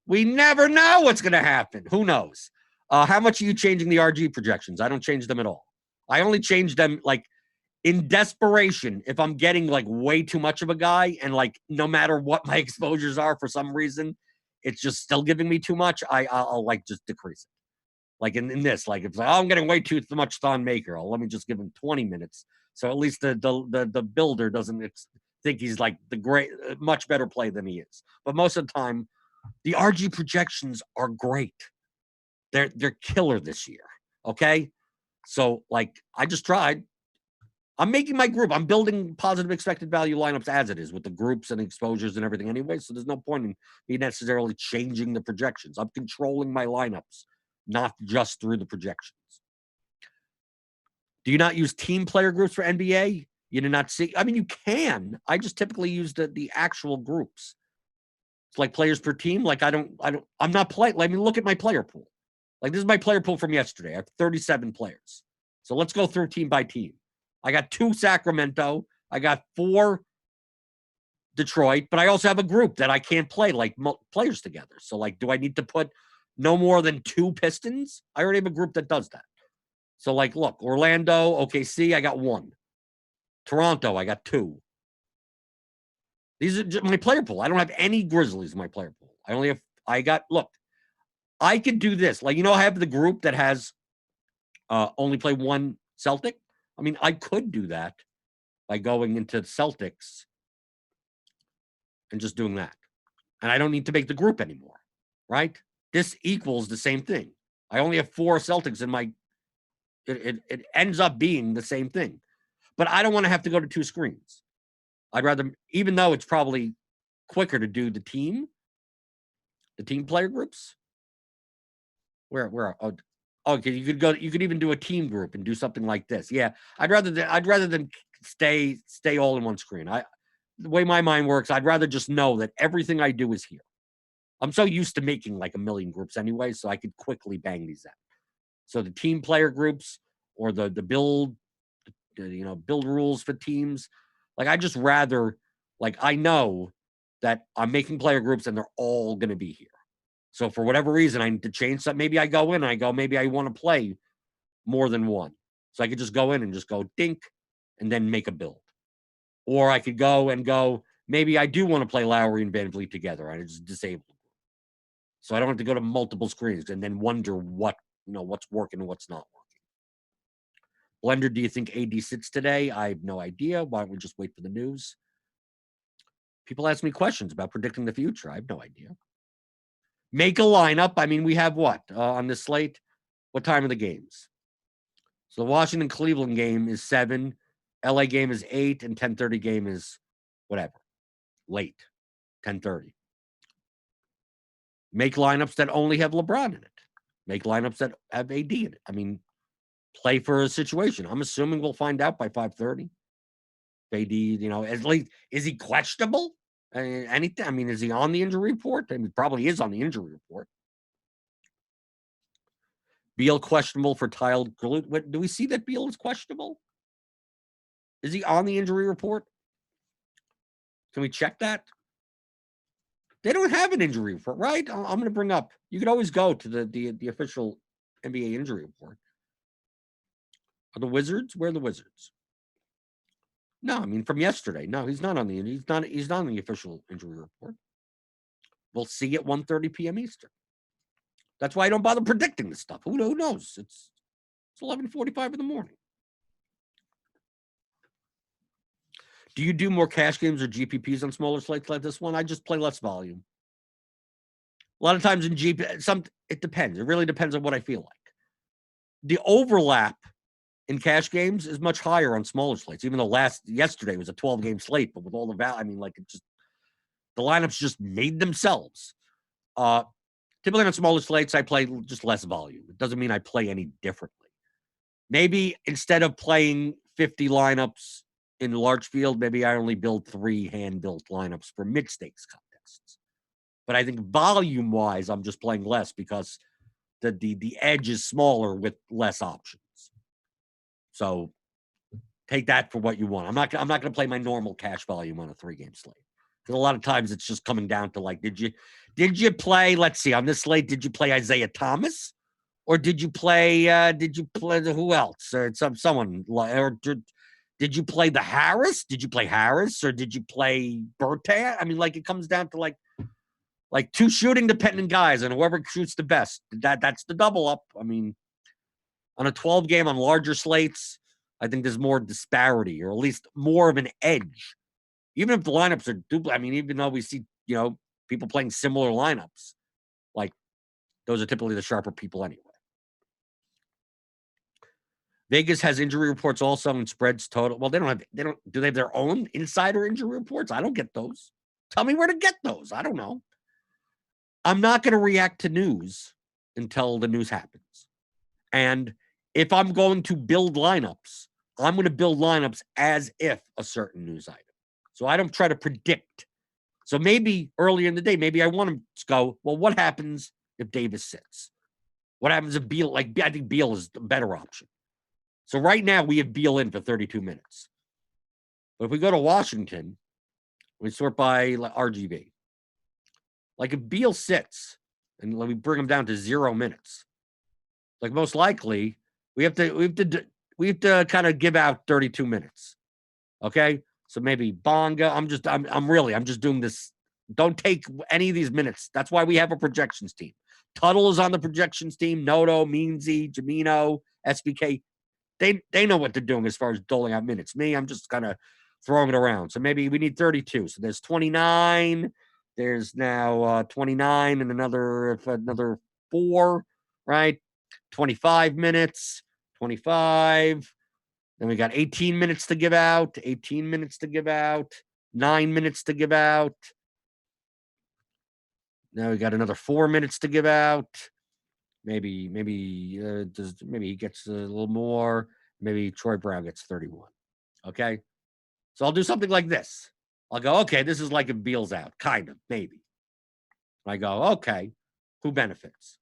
We never know what's going to happen. Who knows? How much are you changing the RG projections? I don't change them at all. I only change them like in desperation if I'm getting like way too much of a guy and like no matter what my exposures are for some reason, it's just still giving me too much. I'll like just decrease it. Like in this, like if it's like, oh, I'm getting way too much Thon Maker. Let me just give him 20 minutes. So at least the builder doesn't think he's like the great, much better play than he is. But most of the time, the RG projections are great. They're killer this year. Okay. So like I just tried. I'm making my group. I'm building positive expected value lineups as it is with the groups and exposures and everything anyway. So there's no point in me necessarily changing the projections. I'm controlling my lineups, not just through the projections. Do you not use team player groups for NBA? You do not see. I mean, you can. I just typically use the actual groups. It's like players per team. Like I'm not playing. Let me look at my player pool. Like this is my player pool from yesterday. I have 37 players. So let's go through team by team. I got 2 Sacramento. I got 4 Detroit, but I also have a group that I can't play like players together. So like, do I need to put no more than 2 Pistons? I already have a group that does that. So like, look, Orlando, OKC, I got 1. Toronto, I got 2. These are just my player pool. I don't have any Grizzlies in my player pool. Look, I could do this. Like, I have the group that has only play 1 Celtic. I mean, I could do that by going into Celtics and just doing that. And I don't need to make the group anymore, right? This equals the same thing. I only have 4 Celtics in my it ends up being the same thing. But I don't want to have to go to 2 screens. I'd rather, even though it's probably quicker to do the team player groups. Okay, you could even do a team group and do something like this. Yeah, I'd rather than stay all in one screen. The way my mind works, I'd rather just know that everything I do is here. I'm so used to making like a million groups anyway, so I could quickly bang these out. So the team player groups or the build, build rules for teams. Like I just rather, like I know that I'm making player groups and they're all going to be here. So for whatever reason, I need to change something. Maybe I go in and maybe I want to play more than 1. So I could just go in and just go dink and then make a build. Or I could go, maybe I do want to play Lowry and VanVleet together. I just disable them. So I don't have to go to multiple screens and then wonder what's working and what's not working. Blender, do you think AD sits today? I have no idea. Why don't we just wait for the news? People ask me questions about predicting the future. I have no idea. Make a lineup. I mean, we have what on this slate? What time are the games? So the Washington-Cleveland game is 7. LA game is 8, and 10:30 game is whatever. Late. 10:30. Make lineups that only have LeBron in it. Make lineups that have AD in it. I mean, play for a situation. I'm assuming we'll find out by 5:30. AD, at least, is he questionable? Anything? I mean, is he on the injury report? I mean, he probably is on the injury report. Beal questionable for tiled glute. Do we see that Beal is questionable? Is he on the injury report? Can we check that? They don't have an injury report, right? I'm going to bring up. You could always go to the official NBA injury report. Are the Wizards? Where are the Wizards? No, I mean from yesterday. No, he's not on the official injury report. We'll see at 1:30 p.m. Eastern. That's why I don't bother predicting this stuff. Who knows? It's 11:45 in the morning. Do you do more cash games or GPPs on smaller slates like this one? I just play less volume. A lot of times in GP, it depends. It really depends on what I feel like. The overlap in cash games is much higher on smaller slates. Even though yesterday was a 12-game slate, but with all the value, I mean, like the lineups just made themselves. Typically on smaller slates, I play just less volume. It doesn't mean I play any differently. Maybe instead of playing 50 lineups in large field, maybe I only build 3 hand-built lineups for mid-stakes contests. But I think volume-wise, I'm just playing less because the edge is smaller with less options. So Take that for what you want. I'm not going to play my normal cash volume on a 3-game slate. Because a lot of times it's just coming down to like, did you play, let's see, on this slate, did you play Isaiah Thomas? Or did you play who else? Or someone, or did you play the Harris? Did you play Harris? Or did you play Bertan? I mean, like, it comes down to like 2 shooting dependent guys, and whoever shoots the best, that's the double up. I mean, on a 12 game on larger slates, I think there's more disparity, or at least more of an edge. Even if the lineups are duplicate, I mean, even though we see, people playing similar lineups, like, those are typically the sharper people anyway. Vegas has injury reports also and spreads total. Well, do they have their own insider injury reports? I don't get those. Tell me where to get those. I don't know. I'm not going to react to news until the news happens. And if I'm going to build lineups, I'm going to build lineups as if a certain news item. So I don't try to predict. So maybe earlier in the day, maybe I want to go, well, what happens if Davis sits? What happens if Beal, I think Beal is the better option. So right now we have Beal in for 32 minutes. But if we go to Washington, we sort by RGB. Like if Beal sits and let me bring him down to 0 minutes, like most likely we have to kind of give out 32 minutes. Okay. So maybe Bonga. I'm just doing this. Don't take any of these minutes. That's why we have a projections team. Tuttle is on the projections team. Noto, Meansy, Jamino, SBK. They know what they're doing as far as doling out minutes. Me, I'm just kind of throwing it around. So maybe we need 32. So there's 29. There's now 29 and another 4, right? 25 minutes, 25. Then we got 18 minutes to give out, 18 minutes to give out, 9 minutes to give out. Now we got another 4 minutes to give out. Maybe he gets a little more. Maybe Troy Brown gets 31. Okay. So I'll do something like this. I'll go, okay, this is like if Beal's out, kind of, maybe. I go, okay, who benefits?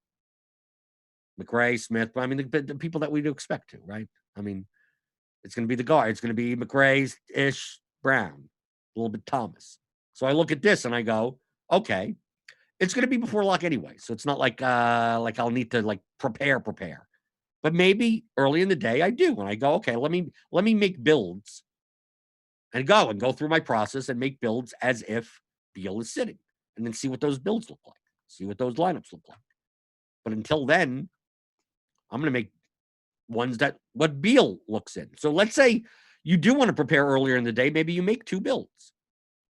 McRae, Smith. I mean, the people that we'd expect to, right? I mean, it's going to be the guard. It's going to be McRae, Ish, Brown, a little bit Thomas. So I look at this and I go, okay, it's going to be before lock anyway. So it's not like I'll need to like prepare. But maybe early in the day I do. And I go, okay, let me make builds and go through my process and make builds as if Beal is sitting, and then see what those builds look like, see what those lineups look like. But until then, I'm going to make ones that what Beal looks in. So let's say you do want to prepare earlier in the day. Maybe you make 2 builds.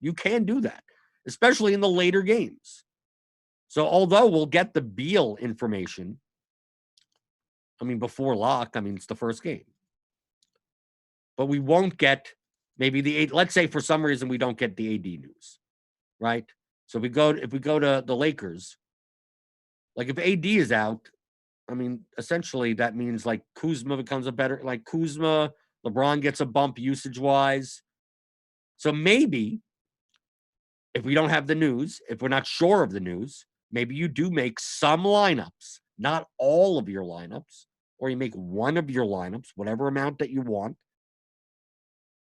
You can do that, especially in the later games. So although we'll get the Beal information, I mean, before lock, I mean, it's the first game. But we won't get maybe the 8. Let's say for some reason we don't get the AD news, right? So if we go to the Lakers, like if AD is out, I mean, essentially that means like Kuzma becomes Kuzma, LeBron gets a bump usage-wise. So maybe if we don't have the news, if we're not sure of the news, maybe you do make some lineups, not all of your lineups, or you make one of your lineups, whatever amount that you want,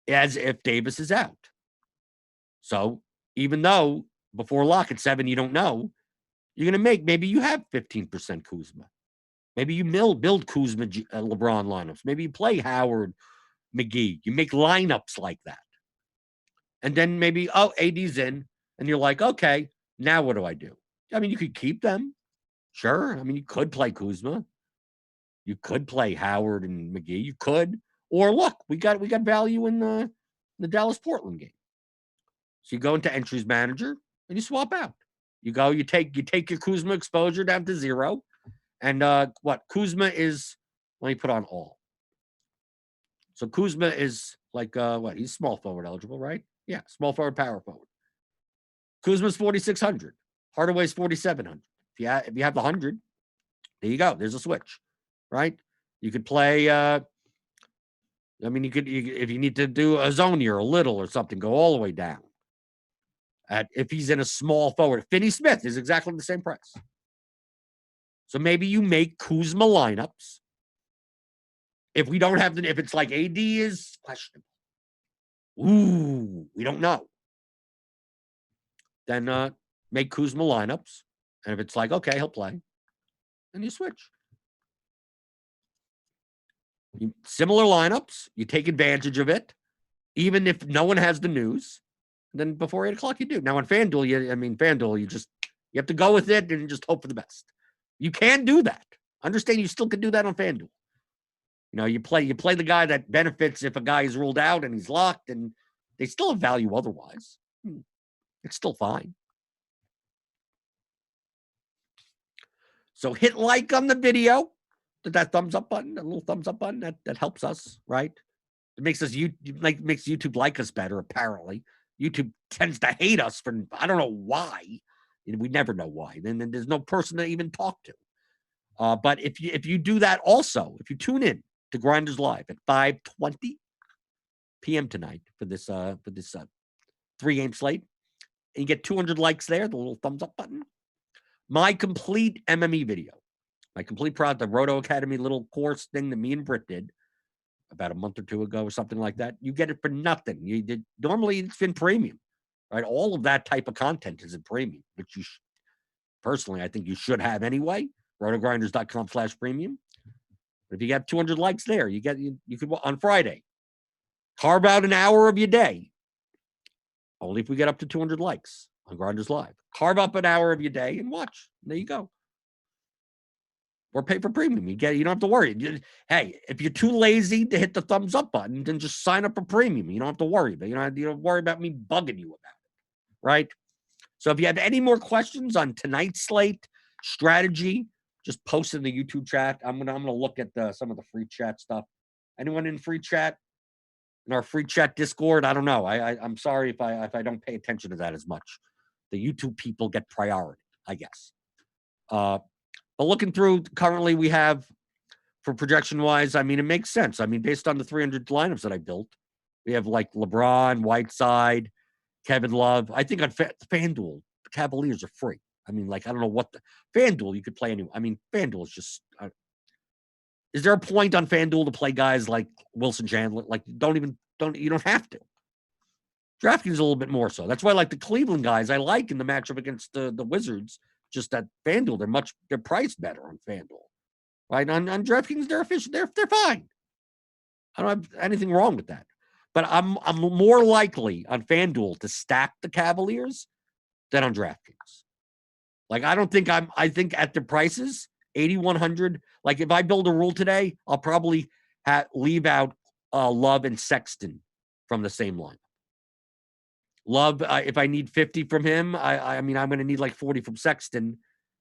as if Davis is out. So even though before lock at 7, you don't know, you're going to make, maybe you have 15% Kuzma. Maybe you build Kuzma, LeBron lineups. Maybe you play Howard, McGee. You make lineups like that. And then maybe, AD's in, and you're like, okay, now what do I do? I mean, you could keep them. Sure. I mean, you could play Kuzma. You could play Howard and McGee. You could. Or look, we got value in the Dallas-Portland game. So you go into entries manager and you swap out. You take your Kuzma exposure down to 0. And Kuzma is, let me put on all. So Kuzma is like, he's small forward eligible, right? Yeah, small forward, power forward. Kuzma's 4,600. Hardaway's 4,700. If you have the 100, there you go. There's a switch, right? You could play, if you need to do a zone or a little or something, go all the way down. If he's in a small forward, Finney Smith is exactly the same price. So maybe you make Kuzma lineups If we don't have if it's like AD is questionable, we don't know. Then make Kuzma lineups. And if it's like, okay, he'll play, then you switch. Similar lineups, you take advantage of it, even if no one has the news. Then before 8 o'clock, you do. Now on FanDuel, you have to go with it and just hope for the best. You can do that. Understand you still can do that on FanDuel. You play the guy that benefits if a guy is ruled out and he's locked, and they still have value otherwise. It's still fine. So hit like on the video. That thumbs up button, that little thumbs up button, that helps us, right? It makes makes YouTube like us better, apparently. YouTube tends to hate us for, I don't know why. We never know why. Then there's no person to even talk to. But if you do that also, if you tune in to Grinders Live at 5:20 p.m. tonight for this 3-game slate, and you get 200 likes there, the little thumbs up button, my complete MME video, my complete product, the Roto Academy little course thing that me and Britt did about a month or two ago or something like that, you get it for nothing. Normally it's in premium, right? All of that type of content is in premium, which personally, I think you should have anyway. RotoGrinders.com/premium. But if you get 200 likes there, you could on Friday carve out an hour of your day. Only if we get up to 200 likes on Grinders Live. Carve up an hour of your day and watch. There you go. Or pay for premium. You don't have to worry. Hey, if you're too lazy to hit the thumbs up button, then just sign up for premium. You don't have to worry. But you don't worry about me bugging you about it, right? So if you have any more questions on tonight's slate strategy, just post in the YouTube chat. I'm gonna look at some of the free chat stuff. Anyone in free chat? In our free chat Discord? I don't know. I'm sorry if I don't pay attention to that as much. The YouTube people get priority, I guess. But looking through, currently we have, for projection-wise, it makes sense. Based on the 300 lineups that I built, we have like LeBron, Whiteside, Kevin Love. I think on FanDuel, the Cavaliers are free. I don't know what FanDuel, you could play anyone. FanDuel is just... is there a point on FanDuel to play guys like Wilson Chandler? Like, you don't have to. Draftkings a little bit more so. That's why I like the Cleveland guys I like in the matchup against the Wizards. Just that FanDuel, they're priced better on FanDuel, right? On DraftKings, they're efficient. They're fine. I don't have anything wrong with that. But I'm more likely on FanDuel to stack the Cavaliers than on DraftKings. Like, I think at the prices, 8,100. Like, if I build a rule today, I'll probably leave out Love and Sexton from the same line. Love, if I need 50 from him, I'm going to need like 40 from Sexton.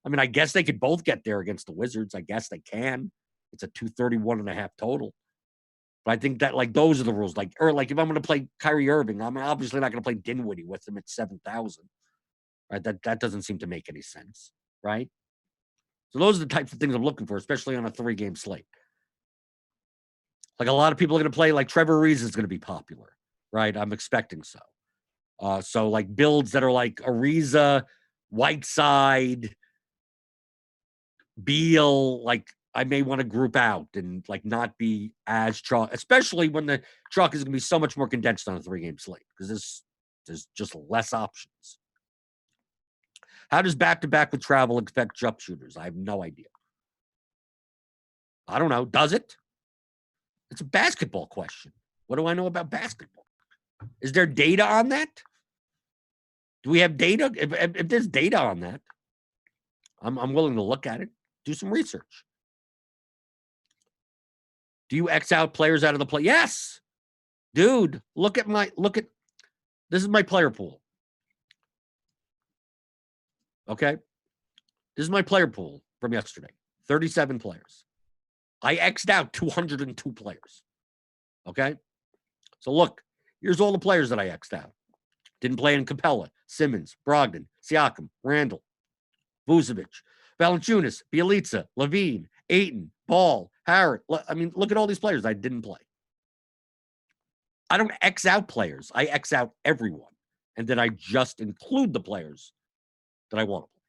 I guess they could both get there against the Wizards. I guess they can. It's a 231.5 total. But I think that, like, those are the rules. Like, or like if I'm going to play Kyrie Irving, I'm obviously not going to play Dinwiddie with him at 7,000. Right? That doesn't seem to make any sense. Right? So those are the types of things I'm looking for, especially on a 3-game slate. Like, a lot of people are going to play, like, Trevor Ariza is going to be popular. Right? I'm expecting so. So like builds that are like Ariza, Whiteside, Beal, like I may want to group out and like not be as chalk, especially when the chalk is going to be so much more condensed on a 3-game slate because there's just less options. How does back-to-back with travel affect jump shooters? I have no idea. I don't know. Does it? It's a basketball question. What do I know about basketball? Is there data on that? Do we have data? If there's data on that, I'm willing to look at it, do some research. Do you X out players out of the play? Yes, dude. Look at this is my player pool. Okay, this is my player pool from yesterday. 37 players. I X'd out 202 players. Okay, so look, here's all the players that I X'd out. Didn't play in Capella, Simmons, Brogdon, Siakam, Randall, Vucevic, Valanciunas, Bjelica, Levine, Ayton, Ball, Harrod. Look at all these players I didn't play. I don't X out players. I X out everyone. And then I just include the players that I want to play.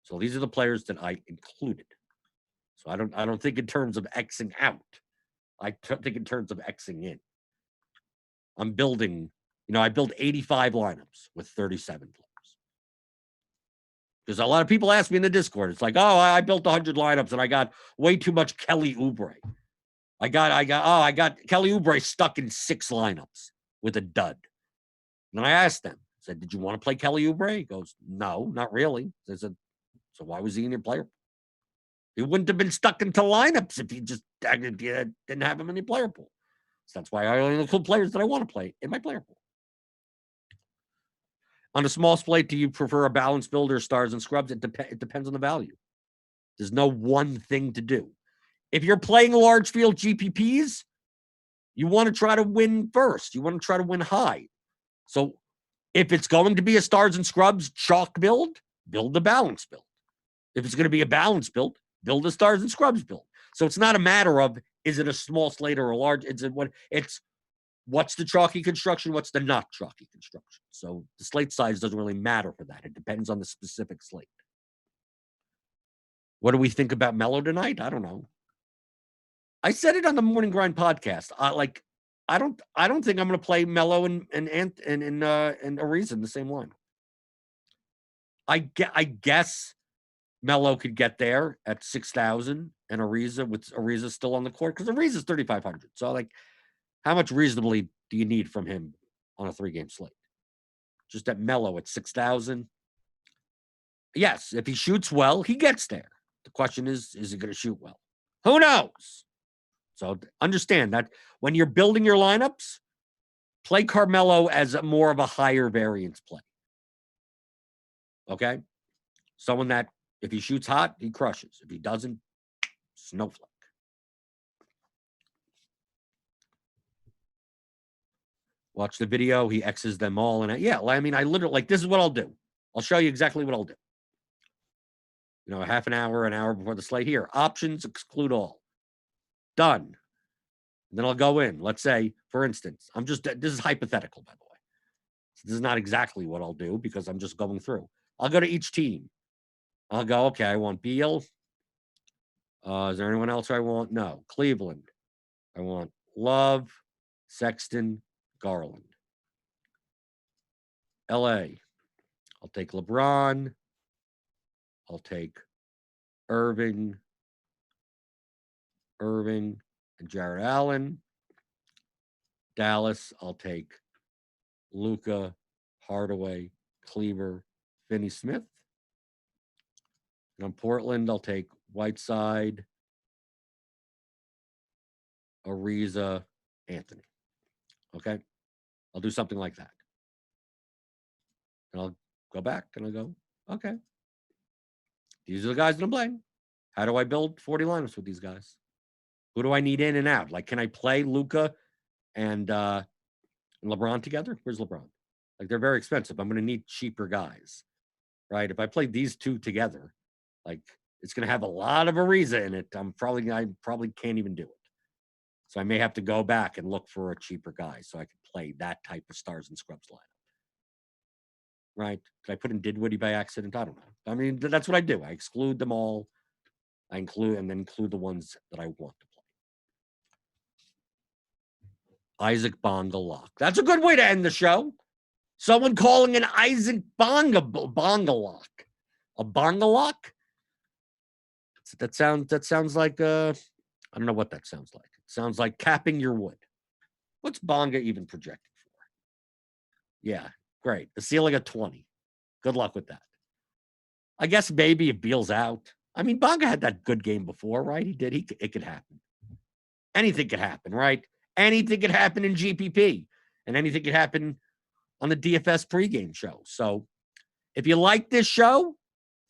So these are the players that I included. So I don't think in terms of Xing out. I think in terms of Xing in. I'm building, I build 85 lineups with 37 players. Because a lot of people ask me in the Discord, it's like, oh, I built 100 lineups and I got way too much Kelly Oubre. I got Kelly Oubre stuck in 6 lineups with a dud. And I asked them, I said, did you want to play Kelly Oubre? He goes, no, not really. I said, so why was he in your player? He wouldn't have been stuck into lineups if he just didn't have him in the player pool. So that's why I only include players that I want to play in my player pool. On a small slate, do you prefer a balanced build or stars and scrubs? It depends on the value. There's no one thing to do. If you're playing large field GPPs, you want to try to win first. You want to try to win high. So if it's going to be a stars and scrubs chalk build the balanced build. If it's going to be a balanced build a stars and scrubs build. So it's not a matter of, is it a small slate or a large? It's what's the chalky construction? What's the not chalky construction? So the slate size doesn't really matter for that. It depends on the specific slate. What do we think about Melo tonight? I don't know. I said it on the Morning Grind podcast. I don't think I'm going to play Melo and Ariza in the same line. I guess Melo could get there at 6,000 and Ariza with Ariza still on the court because Ariza's 3,500. So how much reasonably do you need from him on a 3-game slate? Just at Melo at 6,000. Yes, if he shoots well, he gets there. The question is he going to shoot well? Who knows? So understand that when you're building your lineups, play Carmelo as more of a higher variance play. Okay? Someone that if he shoots hot, he crushes. If he doesn't, snowflake. Watch the video. He X's them all. And I literally, this is what I'll do. I'll show you exactly what I'll do. A half an hour before the slate here. Options, exclude all. Done. And then I'll go in. Let's say, for instance, this is hypothetical, by the way. This is not exactly what I'll do because I'm just going through. I'll go to each team. I'll go, okay, I want Beal. Is there anyone else I want? No. Cleveland. I want Love, Sexton, Garland. LA. I'll take LeBron. I'll take Irving, and Jared Allen. Dallas, I'll take Luka, Hardaway, Kleber, Finney Smith. And on Portland, I'll take Whiteside, Ariza, Anthony. Okay? I'll do something like that. And I'll go back and I'll go, okay. These are the guys that I'm playing. How do I build 40 lineups with these guys? Who do I need in and out? Can I play Luka and LeBron together? Where's LeBron? They're very expensive. I'm going to need cheaper guys, right? If I play these two together, it's going to have a lot of Ariza in it. I probably can't even do it. So I may have to go back and look for a cheaper guy so I can play that type of stars and scrubs lineup. Right? Did I put in Dinwiddie by accident? I don't know. That's what I do. I exclude them all. I include the ones that I want to play. Isaac Bonga lock. That's a good way to end the show. Someone calling an Isaac Bonga lock. A Bonga lock? That sounds like I don't know what that sounds like. It sounds like capping your wood. What's Bonga even projected for? Yeah, great. The ceiling of 20. Good luck with that. I guess maybe if Beal's out. Bonga had that good game before, right? He did. It could happen. Anything could happen, right? Anything could happen in GPP. And anything could happen on the DFS pregame show. So if you like this show,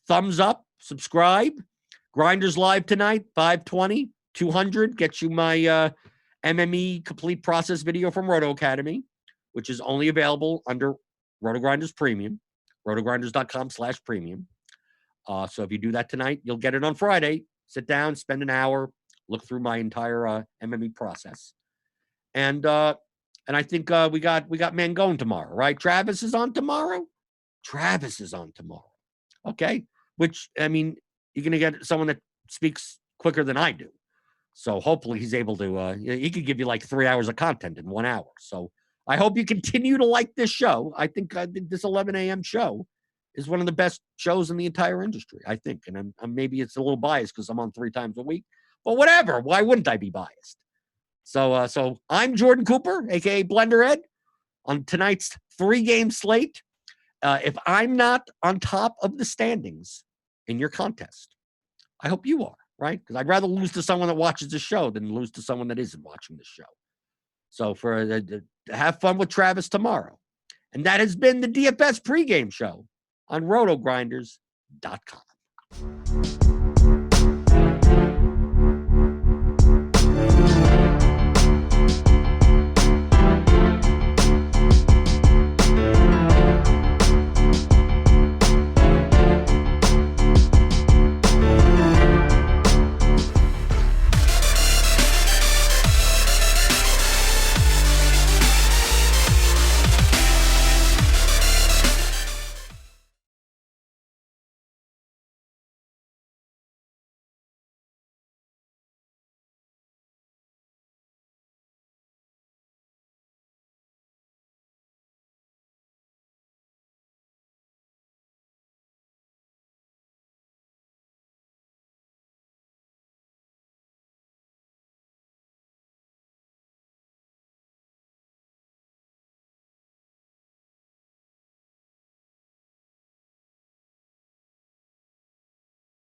thumbs up, subscribe. Grinders live tonight, 520, 200. Gets you my MME complete process video from Roto Academy, which is only available under RotoGrinders Premium, rotogrinders.com/premium. So if you do that tonight, you'll get it on Friday. Sit down, spend an hour, look through my entire MME process. And I think we got Mangone tomorrow, right? Travis is on tomorrow. Okay. Which, you're going to get someone that speaks quicker than I do. So hopefully he's able to, he could give you like 3 hours of content in 1 hour. So I hope you continue to like this show. I think this 11 a.m. show is one of the best shows in the entire industry, I think. And I'm maybe it's a little biased because I'm on 3 times a week, but whatever. Why wouldn't I be biased? So I'm Jordan Cooper, aka Blender Ed, on tonight's 3-game slate. If I'm not on top of the standings in your contest, I hope you are, right? Because I'd rather lose to someone that watches the show than lose to someone that isn't watching the show. So have fun with Travis tomorrow. And that has been the DFS pregame show on RotoGrinders.com.